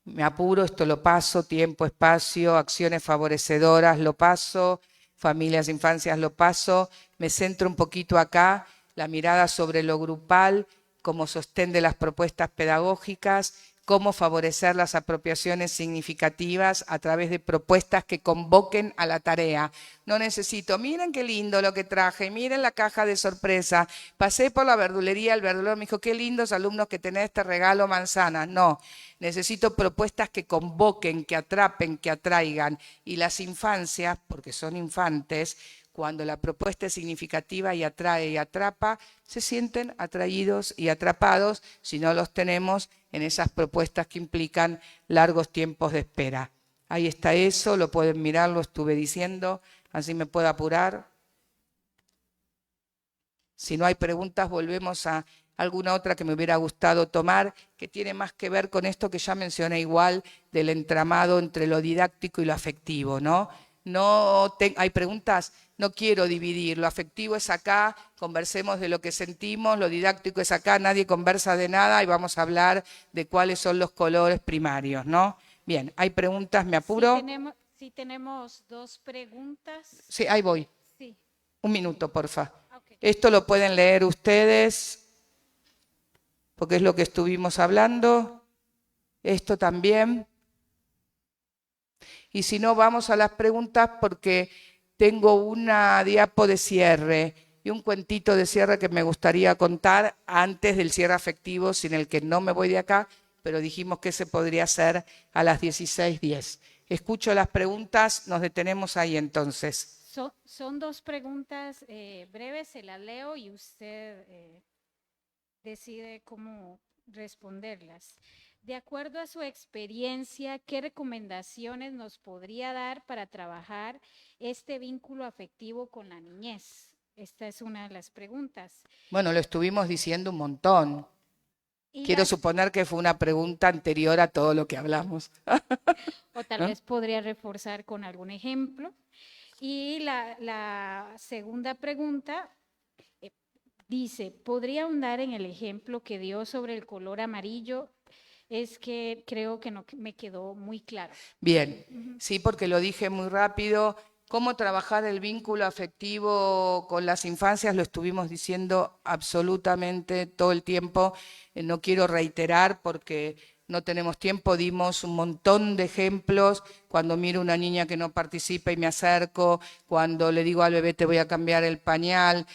Me apuro, esto lo paso, tiempo, espacio, acciones favorecedoras, lo paso, familias, infancias, lo paso. Me centro un poquito acá, la mirada sobre lo grupal, cómo sostén de las propuestas pedagógicas, cómo favorecer las apropiaciones significativas a través de propuestas que convoquen a la tarea. No necesito, miren qué lindo lo que traje, miren la caja de sorpresa, pasé por la verdulería, el verdulero me dijo, qué lindos alumnos que tenés este regalo manzanas. No, necesito propuestas que convoquen, que atrapen, que atraigan. Y las infancias, porque son infantes, cuando la propuesta es significativa y atrae y atrapa, se sienten atraídos y atrapados si no los tenemos en esas propuestas que implican largos tiempos de espera. Ahí está eso, lo pueden mirar, lo estuve diciendo, así me puedo apurar. Si no hay preguntas, volvemos a alguna otra que me hubiera gustado tomar, que tiene más que ver con esto que ya mencioné igual, del entramado entre lo didáctico y lo afectivo, ¿no? ¿Hay preguntas? No quiero dividir, lo afectivo es acá, conversemos de lo que sentimos, lo didáctico es acá, nadie conversa de nada y vamos a hablar de cuáles son los colores primarios, ¿no? Bien, ¿hay preguntas? ¿Me apuro? Sí, tenemos 2 preguntas. Sí, ahí voy. Sí. Un minuto, porfa. Okay. Esto lo pueden leer ustedes, porque es lo que estuvimos hablando. Esto también. Y si no, vamos a las preguntas porque tengo una diapo de cierre y un cuentito de cierre que me gustaría contar antes del cierre afectivo, sin el que no me voy de acá, pero dijimos que se podría hacer a las 16:10. Escucho las preguntas, nos detenemos ahí entonces. Son 2 preguntas breves, se las leo y usted decide cómo responderlas. De acuerdo a su experiencia, ¿qué recomendaciones nos podría dar para trabajar este vínculo afectivo con la niñez? Esta es una de las preguntas. Bueno, lo estuvimos diciendo un montón. Y Quiero suponer que fue una pregunta anterior a todo lo que hablamos. O tal vez podría reforzar con algún ejemplo. Y la segunda pregunta dice, ¿podría ahondar en el ejemplo que dio sobre el color amarillo? Es que creo que no me quedó muy claro. Bien, sí, porque lo dije muy rápido. ¿Cómo trabajar el vínculo afectivo con las infancias? Lo estuvimos diciendo absolutamente todo el tiempo. No quiero reiterar porque no tenemos tiempo. Dimos un montón de ejemplos. Cuando miro una niña que no participa y me acerco, cuando le digo al bebé te voy a cambiar el pañal,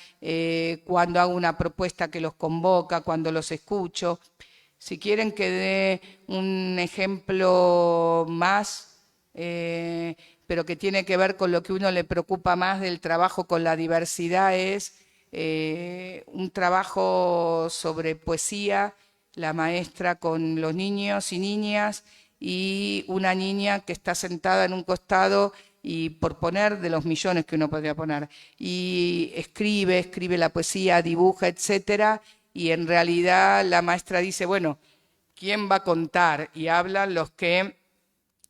cuando hago una propuesta que los convoca, cuando los escucho. Si quieren que dé un ejemplo más, pero que tiene que ver con lo que uno le preocupa más del trabajo con la diversidad, es un trabajo sobre poesía, la maestra con los niños y niñas, y una niña que está sentada en un costado y por poner de los millones que uno podría poner, y escribe la poesía, dibuja, etcétera, y en realidad la maestra dice, bueno, ¿quién va a contar? Y hablan los que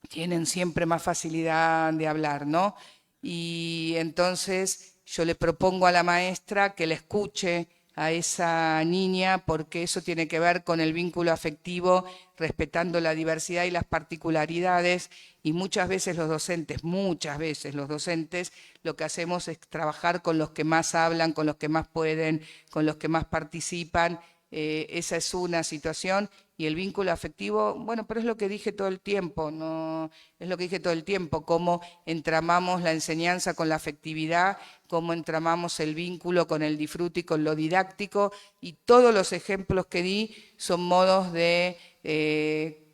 tienen siempre más facilidad de hablar, ¿no? Y entonces yo le propongo a la maestra que le escuche a esa niña porque eso tiene que ver con el vínculo afectivo, respetando la diversidad y las particularidades, y muchas veces los docentes lo que hacemos es trabajar con los que más hablan, con los que más pueden, con los que más participan. Esa es una situación. Y el vínculo afectivo, bueno, pero es lo que dije todo el tiempo, ¿no? Es lo que dije todo el tiempo, cómo entramamos la enseñanza con la afectividad, cómo entramamos el vínculo con el disfrute y con lo didáctico, y todos los ejemplos que di son modos de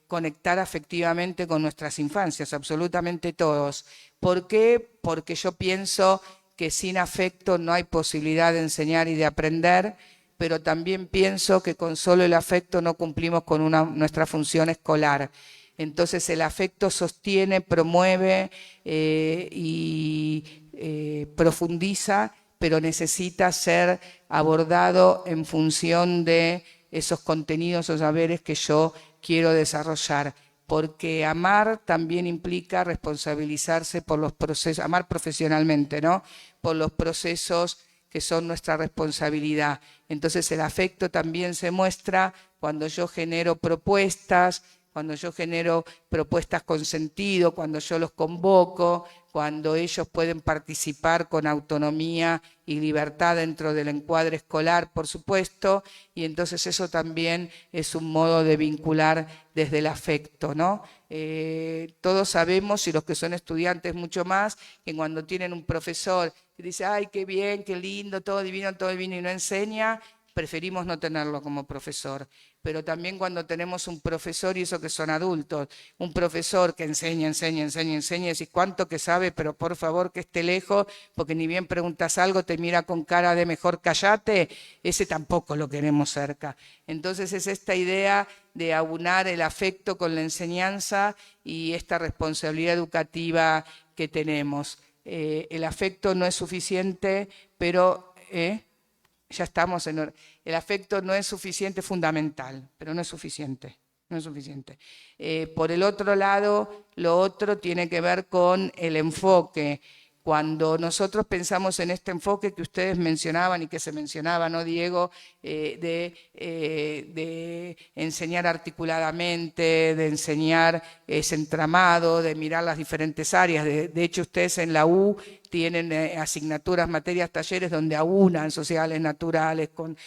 conectar afectivamente con nuestras infancias, absolutamente todos. ¿Por qué? Porque yo pienso que sin afecto no hay posibilidad de enseñar y de aprender, pero también pienso que con solo el afecto no cumplimos con nuestra función escolar. Entonces el afecto sostiene, promueve y profundiza, pero necesita ser abordado en función de esos contenidos o saberes que yo quiero desarrollar. Porque amar también implica responsabilizarse por los procesos, amar profesionalmente, ¿no? Por los procesos que son nuestra responsabilidad. Entonces el afecto también se muestra cuando yo genero propuestas, con sentido, cuando yo los convoco, cuando ellos pueden participar con autonomía y libertad dentro del encuadre escolar, por supuesto, y entonces eso también es un modo de vincular desde el afecto, ¿no? Todos sabemos, y los que son estudiantes mucho más, que cuando tienen un profesor que dice, ay, qué bien, qué lindo, todo divino, y no enseña, preferimos no tenerlo como profesor. Pero también cuando tenemos un profesor, y eso que son adultos, un profesor que enseña, decís cuánto que sabe, pero por favor que esté lejos, porque ni bien preguntas algo, te mira con cara de mejor callate, ese tampoco lo queremos cerca. Entonces es esta idea de aunar el afecto con la enseñanza y esta responsabilidad educativa que tenemos. El afecto no es suficiente, pero ya estamos en... El afecto no es suficiente, fundamental, pero no es suficiente. No es suficiente. Por el otro lado, lo otro tiene que ver con el enfoque. Cuando nosotros pensamos en este enfoque que ustedes mencionaban y que se mencionaba, ¿no, Diego? De enseñar articuladamente, de enseñar ese entramado, de mirar las diferentes áreas. De hecho, ustedes en la U tienen asignaturas, materias, talleres donde aunan sociales, naturales, con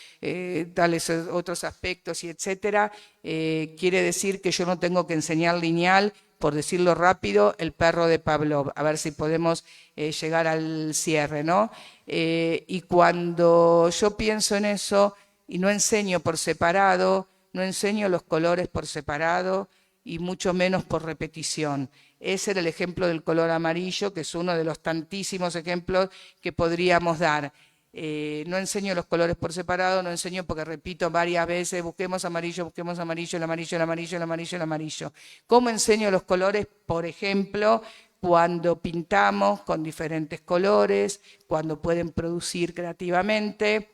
tales otros aspectos y etcétera. Quiere decir que yo no tengo que enseñar lineal, por decirlo rápido, el perro de Pavlov, a ver si podemos llegar al cierre, ¿no? Y cuando yo pienso en eso y no enseño por separado, no enseño los colores por separado y mucho menos por repetición. Ese era el ejemplo del color amarillo, que es uno de los tantísimos ejemplos que podríamos dar. No enseño los colores por separado, no enseño porque repito varias veces, busquemos amarillo, el amarillo, el amarillo, el amarillo, el amarillo. ¿Cómo enseño los colores? Por ejemplo, cuando pintamos con diferentes colores, cuando pueden producir creativamente,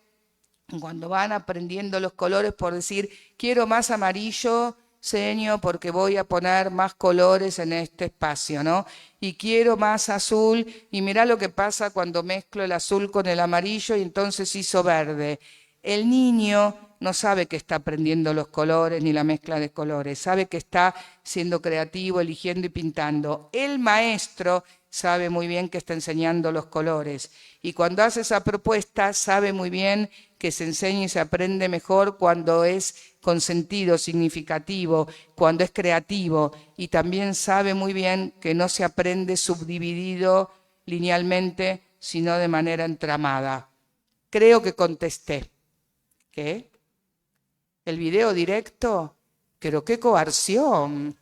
cuando van aprendiendo los colores por decir, quiero más amarillo, seño, porque voy a poner más colores en este espacio, ¿no? Y quiero más azul, y mirá lo que pasa cuando mezclo el azul con el amarillo y entonces hizo verde. El niño no sabe que está aprendiendo los colores ni la mezcla de colores, sabe que está siendo creativo, eligiendo y pintando. El maestro sabe muy bien que está enseñando los colores y cuando hace esa propuesta sabe muy bien que se enseña y se aprende mejor cuando es con sentido significativo, cuando es creativo y también sabe muy bien que no se aprende subdividido linealmente, sino de manera entramada. Creo que contesté. ¿Qué? ¿El video directo? Pero qué coerción.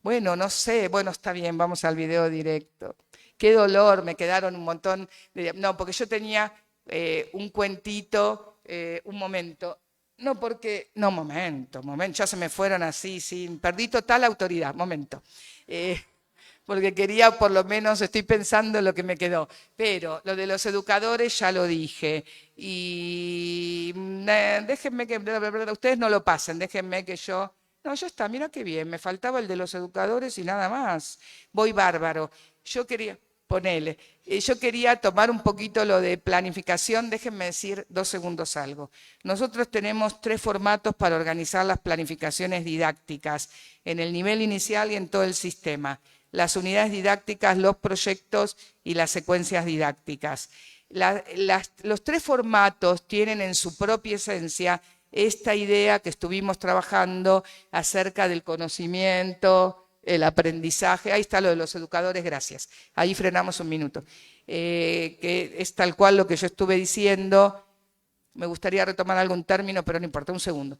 Bueno, no sé, bueno, está bien, vamos al video directo. Qué dolor, me quedaron un montón de... No, porque yo tenía un cuentito, un momento. No, porque... No, momento, ya se me fueron así, sí, perdí total autoridad, momento. Porque quería, por lo menos, estoy pensando en lo que me quedó. Pero lo de los educadores ya lo dije. Y déjenme que... Ustedes no lo pasen, déjenme que yo... No, ya está, mira qué bien, me faltaba el de los educadores y nada más. Voy bárbaro. Yo quería, ponele, yo quería tomar un poquito lo de planificación, déjenme decir 2 segundos algo. Nosotros tenemos 3 formatos para organizar las planificaciones didácticas, en el nivel inicial y en todo el sistema. Las unidades didácticas, los proyectos y las secuencias didácticas. Los 3 formatos tienen en su propia esencia esta idea que estuvimos trabajando acerca del conocimiento, el aprendizaje. Ahí está lo de los educadores, gracias. Ahí frenamos un minuto. Que es tal cual lo que yo estuve diciendo. Me gustaría retomar algún término, pero no importa, un segundo.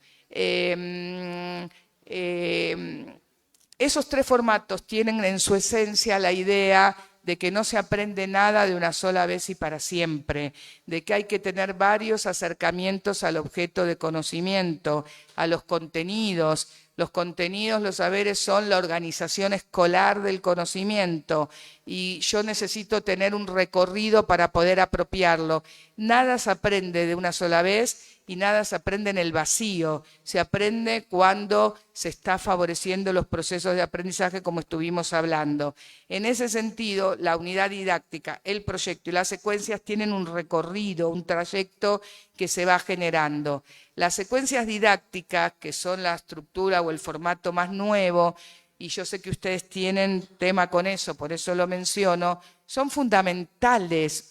Esos 3 formatos tienen en su esencia la idea de que no se aprende nada de una sola vez y para siempre, de que hay que tener varios acercamientos al objeto de conocimiento, a los contenidos. Los contenidos, los saberes son la organización escolar del conocimiento y yo necesito tener un recorrido para poder apropiarlo. Nada se aprende de una sola vez y nada se aprende en el vacío. Se aprende cuando se está favoreciendo los procesos de aprendizaje como estuvimos hablando. En ese sentido, la unidad didáctica, el proyecto y las secuencias tienen un recorrido, un trayecto que se va generando. Las secuencias didácticas, que son la estructura o el formato más nuevo, y yo sé que ustedes tienen tema con eso, por eso lo menciono, son fundamentales,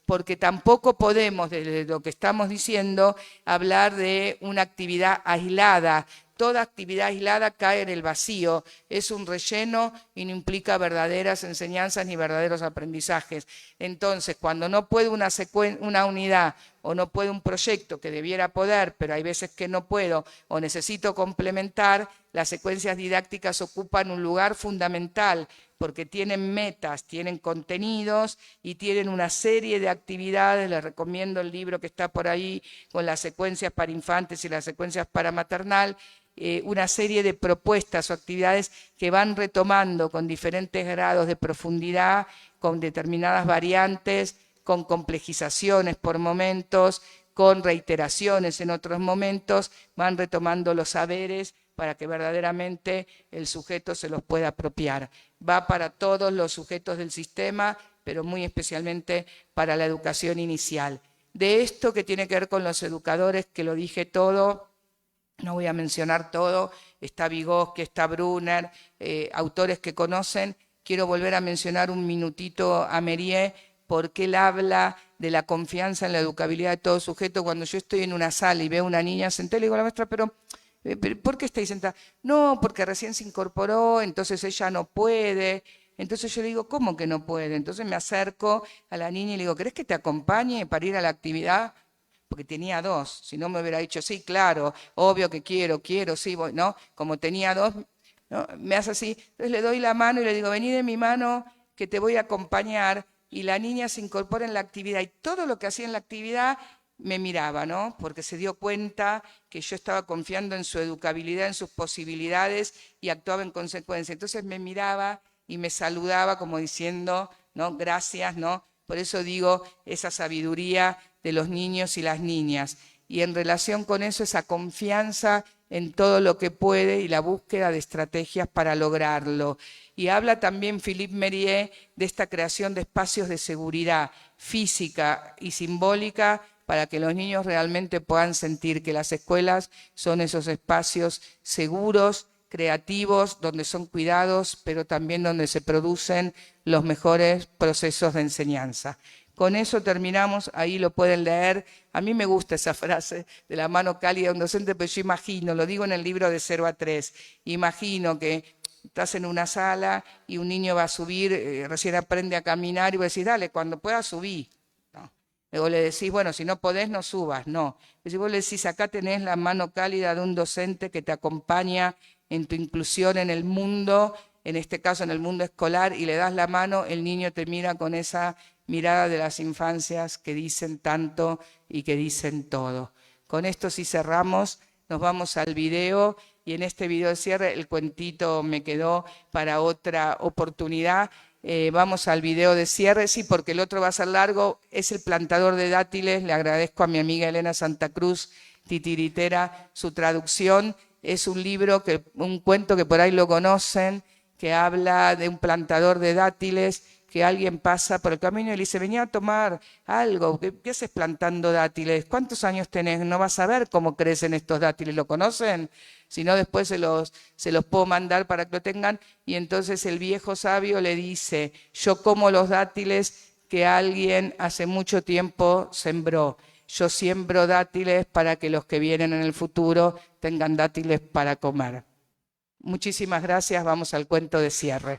porque tampoco podemos, desde lo que estamos diciendo, hablar de una actividad aislada. Toda actividad aislada cae en el vacío, es un relleno y no implica verdaderas enseñanzas ni verdaderos aprendizajes. Entonces, cuando no puede una unidad o no puede un proyecto que debiera poder, pero hay veces que no puedo o necesito complementar, las secuencias didácticas ocupan un lugar fundamental porque tienen metas, tienen contenidos y tienen una serie de actividades. Les recomiendo el libro que está por ahí con las secuencias para infantes y las secuencias para maternal, una serie de propuestas o actividades que van retomando con diferentes grados de profundidad, con determinadas variantes, con complejizaciones por momentos, con reiteraciones en otros momentos, van retomando los saberes para que verdaderamente el sujeto se los pueda apropiar. Va para todos los sujetos del sistema, pero muy especialmente para la educación inicial. De esto que tiene que ver con los educadores, que lo dije todo, no voy a mencionar todo, está Vygotsky, está Brunner, autores que conocen. Quiero volver a mencionar un minutito a Mériès, porque él habla de la confianza en la educabilidad de todo sujeto. Cuando yo estoy en una sala y veo a una niña sentada, le digo a la maestra, pero ¿por qué está ahí sentada? No, porque recién se incorporó, entonces ella no puede. Entonces yo le digo, ¿cómo que no puede? Entonces me acerco a la niña y le digo, ¿querés que te acompañe para ir a la actividad? Porque tenía 2, si no me hubiera dicho, sí, claro, obvio que quiero, sí, voy, ¿no? Como tenía 2, ¿no? Me hace así, entonces le doy la mano y le digo, vení de mi mano que te voy a acompañar, y la niña se incorpora en la actividad, y todo lo que hacía en la actividad me miraba, ¿no? Porque se dio cuenta que yo estaba confiando en su educabilidad, en sus posibilidades, y actuaba en consecuencia. Entonces me miraba y me saludaba como diciendo, ¿no? Gracias, ¿no? Por eso digo, esa sabiduría de los niños y las niñas. Y en relación con eso, esa confianza en todo lo que puede y la búsqueda de estrategias para lograrlo. Y habla también Philippe Mériès de esta creación de espacios de seguridad física y simbólica para que los niños realmente puedan sentir que las escuelas son esos espacios seguros, creativos, donde son cuidados, pero también donde se producen los mejores procesos de enseñanza. Con eso terminamos, ahí lo pueden leer. A mí me gusta esa frase de la mano cálida de un docente, pero yo imagino, lo digo en el libro de 0 a 3, imagino que estás en una sala y un niño va a subir, recién aprende a caminar y vos decís, dale, cuando puedas subí. ¿No? Luego le decís, bueno, si no podés no subas, no. Si vos le decís, acá tenés la mano cálida de un docente que te acompaña en tu inclusión en el mundo, en este caso en el mundo escolar, y le das la mano, el niño te mira con esa mirada de las infancias que dicen tanto y que dicen todo. Con esto sí cerramos, nos vamos al video, y en este video de cierre el cuentito me quedó para otra oportunidad. Vamos al video de cierre, sí, porque el otro va a ser largo, es El plantador de dátiles. Le agradezco a mi amiga Elena Santa Cruz, titiritera, su traducción. Es un libro, un cuento que por ahí lo conocen, que habla de un plantador de dátiles, que alguien pasa por el camino y le dice, venía a tomar algo, ¿qué haces plantando dátiles? ¿Cuántos años tenés? No vas a ver cómo crecen estos dátiles, ¿lo conocen? Si no, después se los puedo mandar para que lo tengan. Y entonces el viejo sabio le dice, yo como los dátiles que alguien hace mucho tiempo sembró. Yo siembro dátiles para que los que vienen en el futuro tengan dátiles para comer. Muchísimas gracias, vamos al cuento de cierre.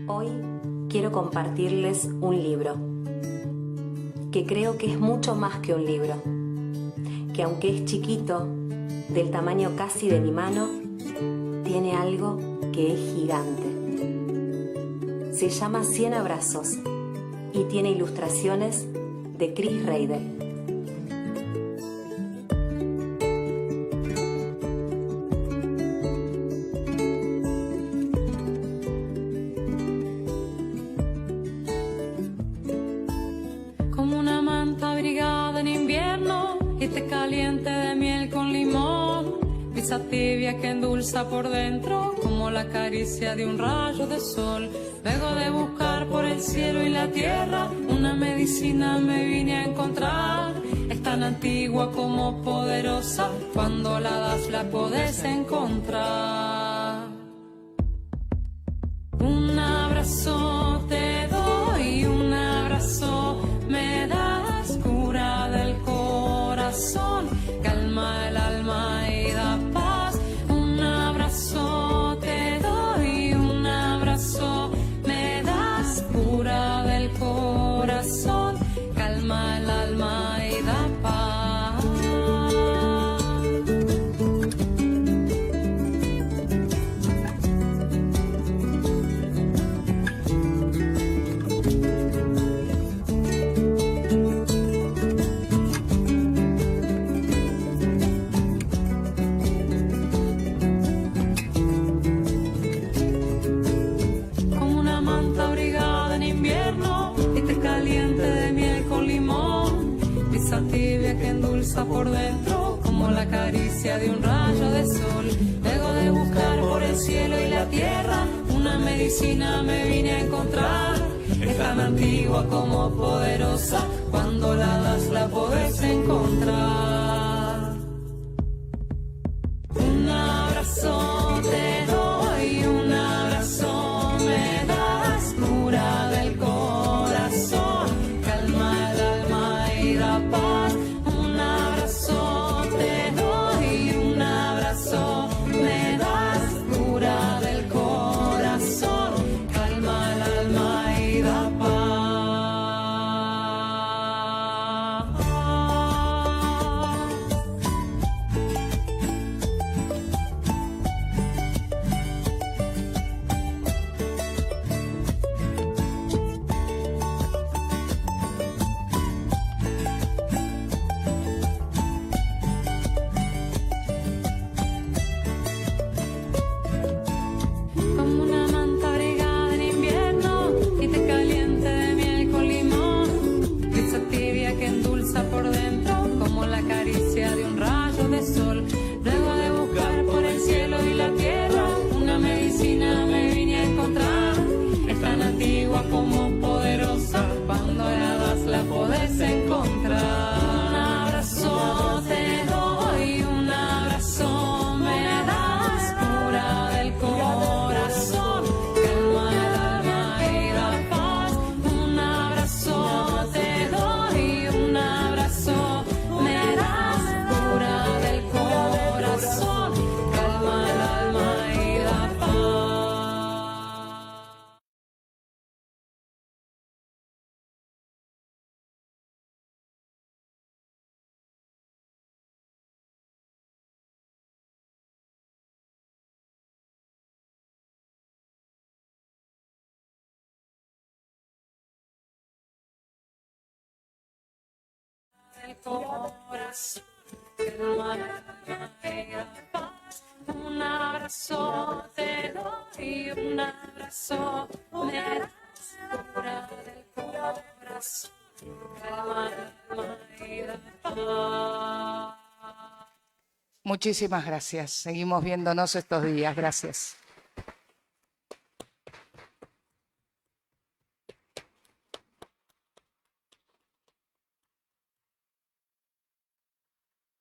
Hoy quiero compartirles un libro, que creo que es mucho más que un libro, que aunque es chiquito, del tamaño casi de mi mano, tiene algo que es gigante. Se llama 100 abrazos y tiene ilustraciones de Chris Reidel. Como una manta abrigada en invierno y té caliente de miel con limón, brisa tibia que endulza por dentro como la caricia de un rayo de sol. Luego de buscar por el cielo y la tierra una medicina me vine a encontrar. Es tan antigua como poderosa, cuando la das la podés encontrar. abrazo te doy, un abrazo me das, cura del corazón, calma el alma y da paz. Un abrazo te doy, un abrazo me das, cura del corazón, calma el alma y da paz. Como una manta abrigada en invierno, y te caliente de miel con limón, brisa tibia que endulza por dentro, como la caricia de un rayo de sol. Luego de buscar por el cielo y la tierra, una medicina me vine a encontrar. Es tan antigua como poderosa, cuando la das la podés encontrar. Un abrazo te doy, un abrazo me das, cura del corazón, calma el alma y da paz. Un abrazo te doy, un abrazo me das, cura del corazón, calma el alma y da paz. Como una manta abrigada en invierno, y te caliente de miel con limón, brisa tibia que endulza por dentro, como la caricia de un rayo de sol. Luego de buscar por el cielo y la tierra, una medicina me vine a encontrar. Es tan antigua como poderosa, cuando la das la podés encontrar. Un abrazo te doy, un abrazo me das, cura del corazón, calma el alma y da paz. Un abrazo te doy, un abrazo me das, cura del corazón, calma el alma y da paz. El corazón, calma el alma y da paz. Un abrazo te doy, un abrazo me das, cura del corazón, calma el alma y da paz. Muchísimas gracias. Seguimos viéndonos estos días. Gracias.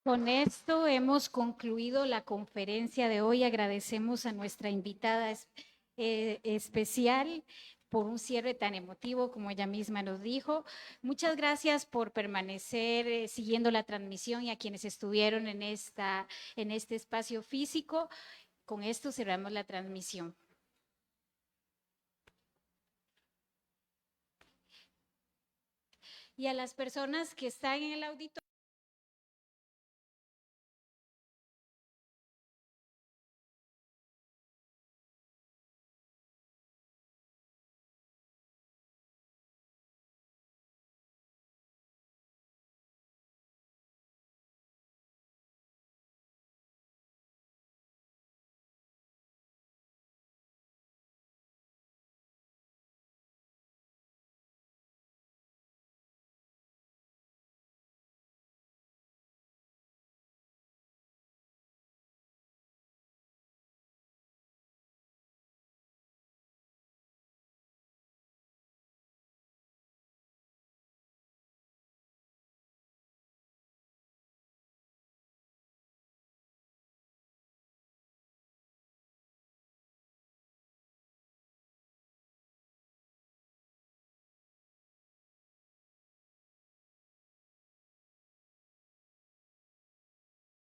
Con esto hemos concluido la conferencia de hoy. Agradecemos a nuestra invitada especial por un cierre tan emotivo como ella misma nos dijo. Muchas gracias por permanecer siguiendo la transmisión y a quienes estuvieron en este espacio físico. Con esto cerramos la transmisión. Y a las personas que están en el auditorio.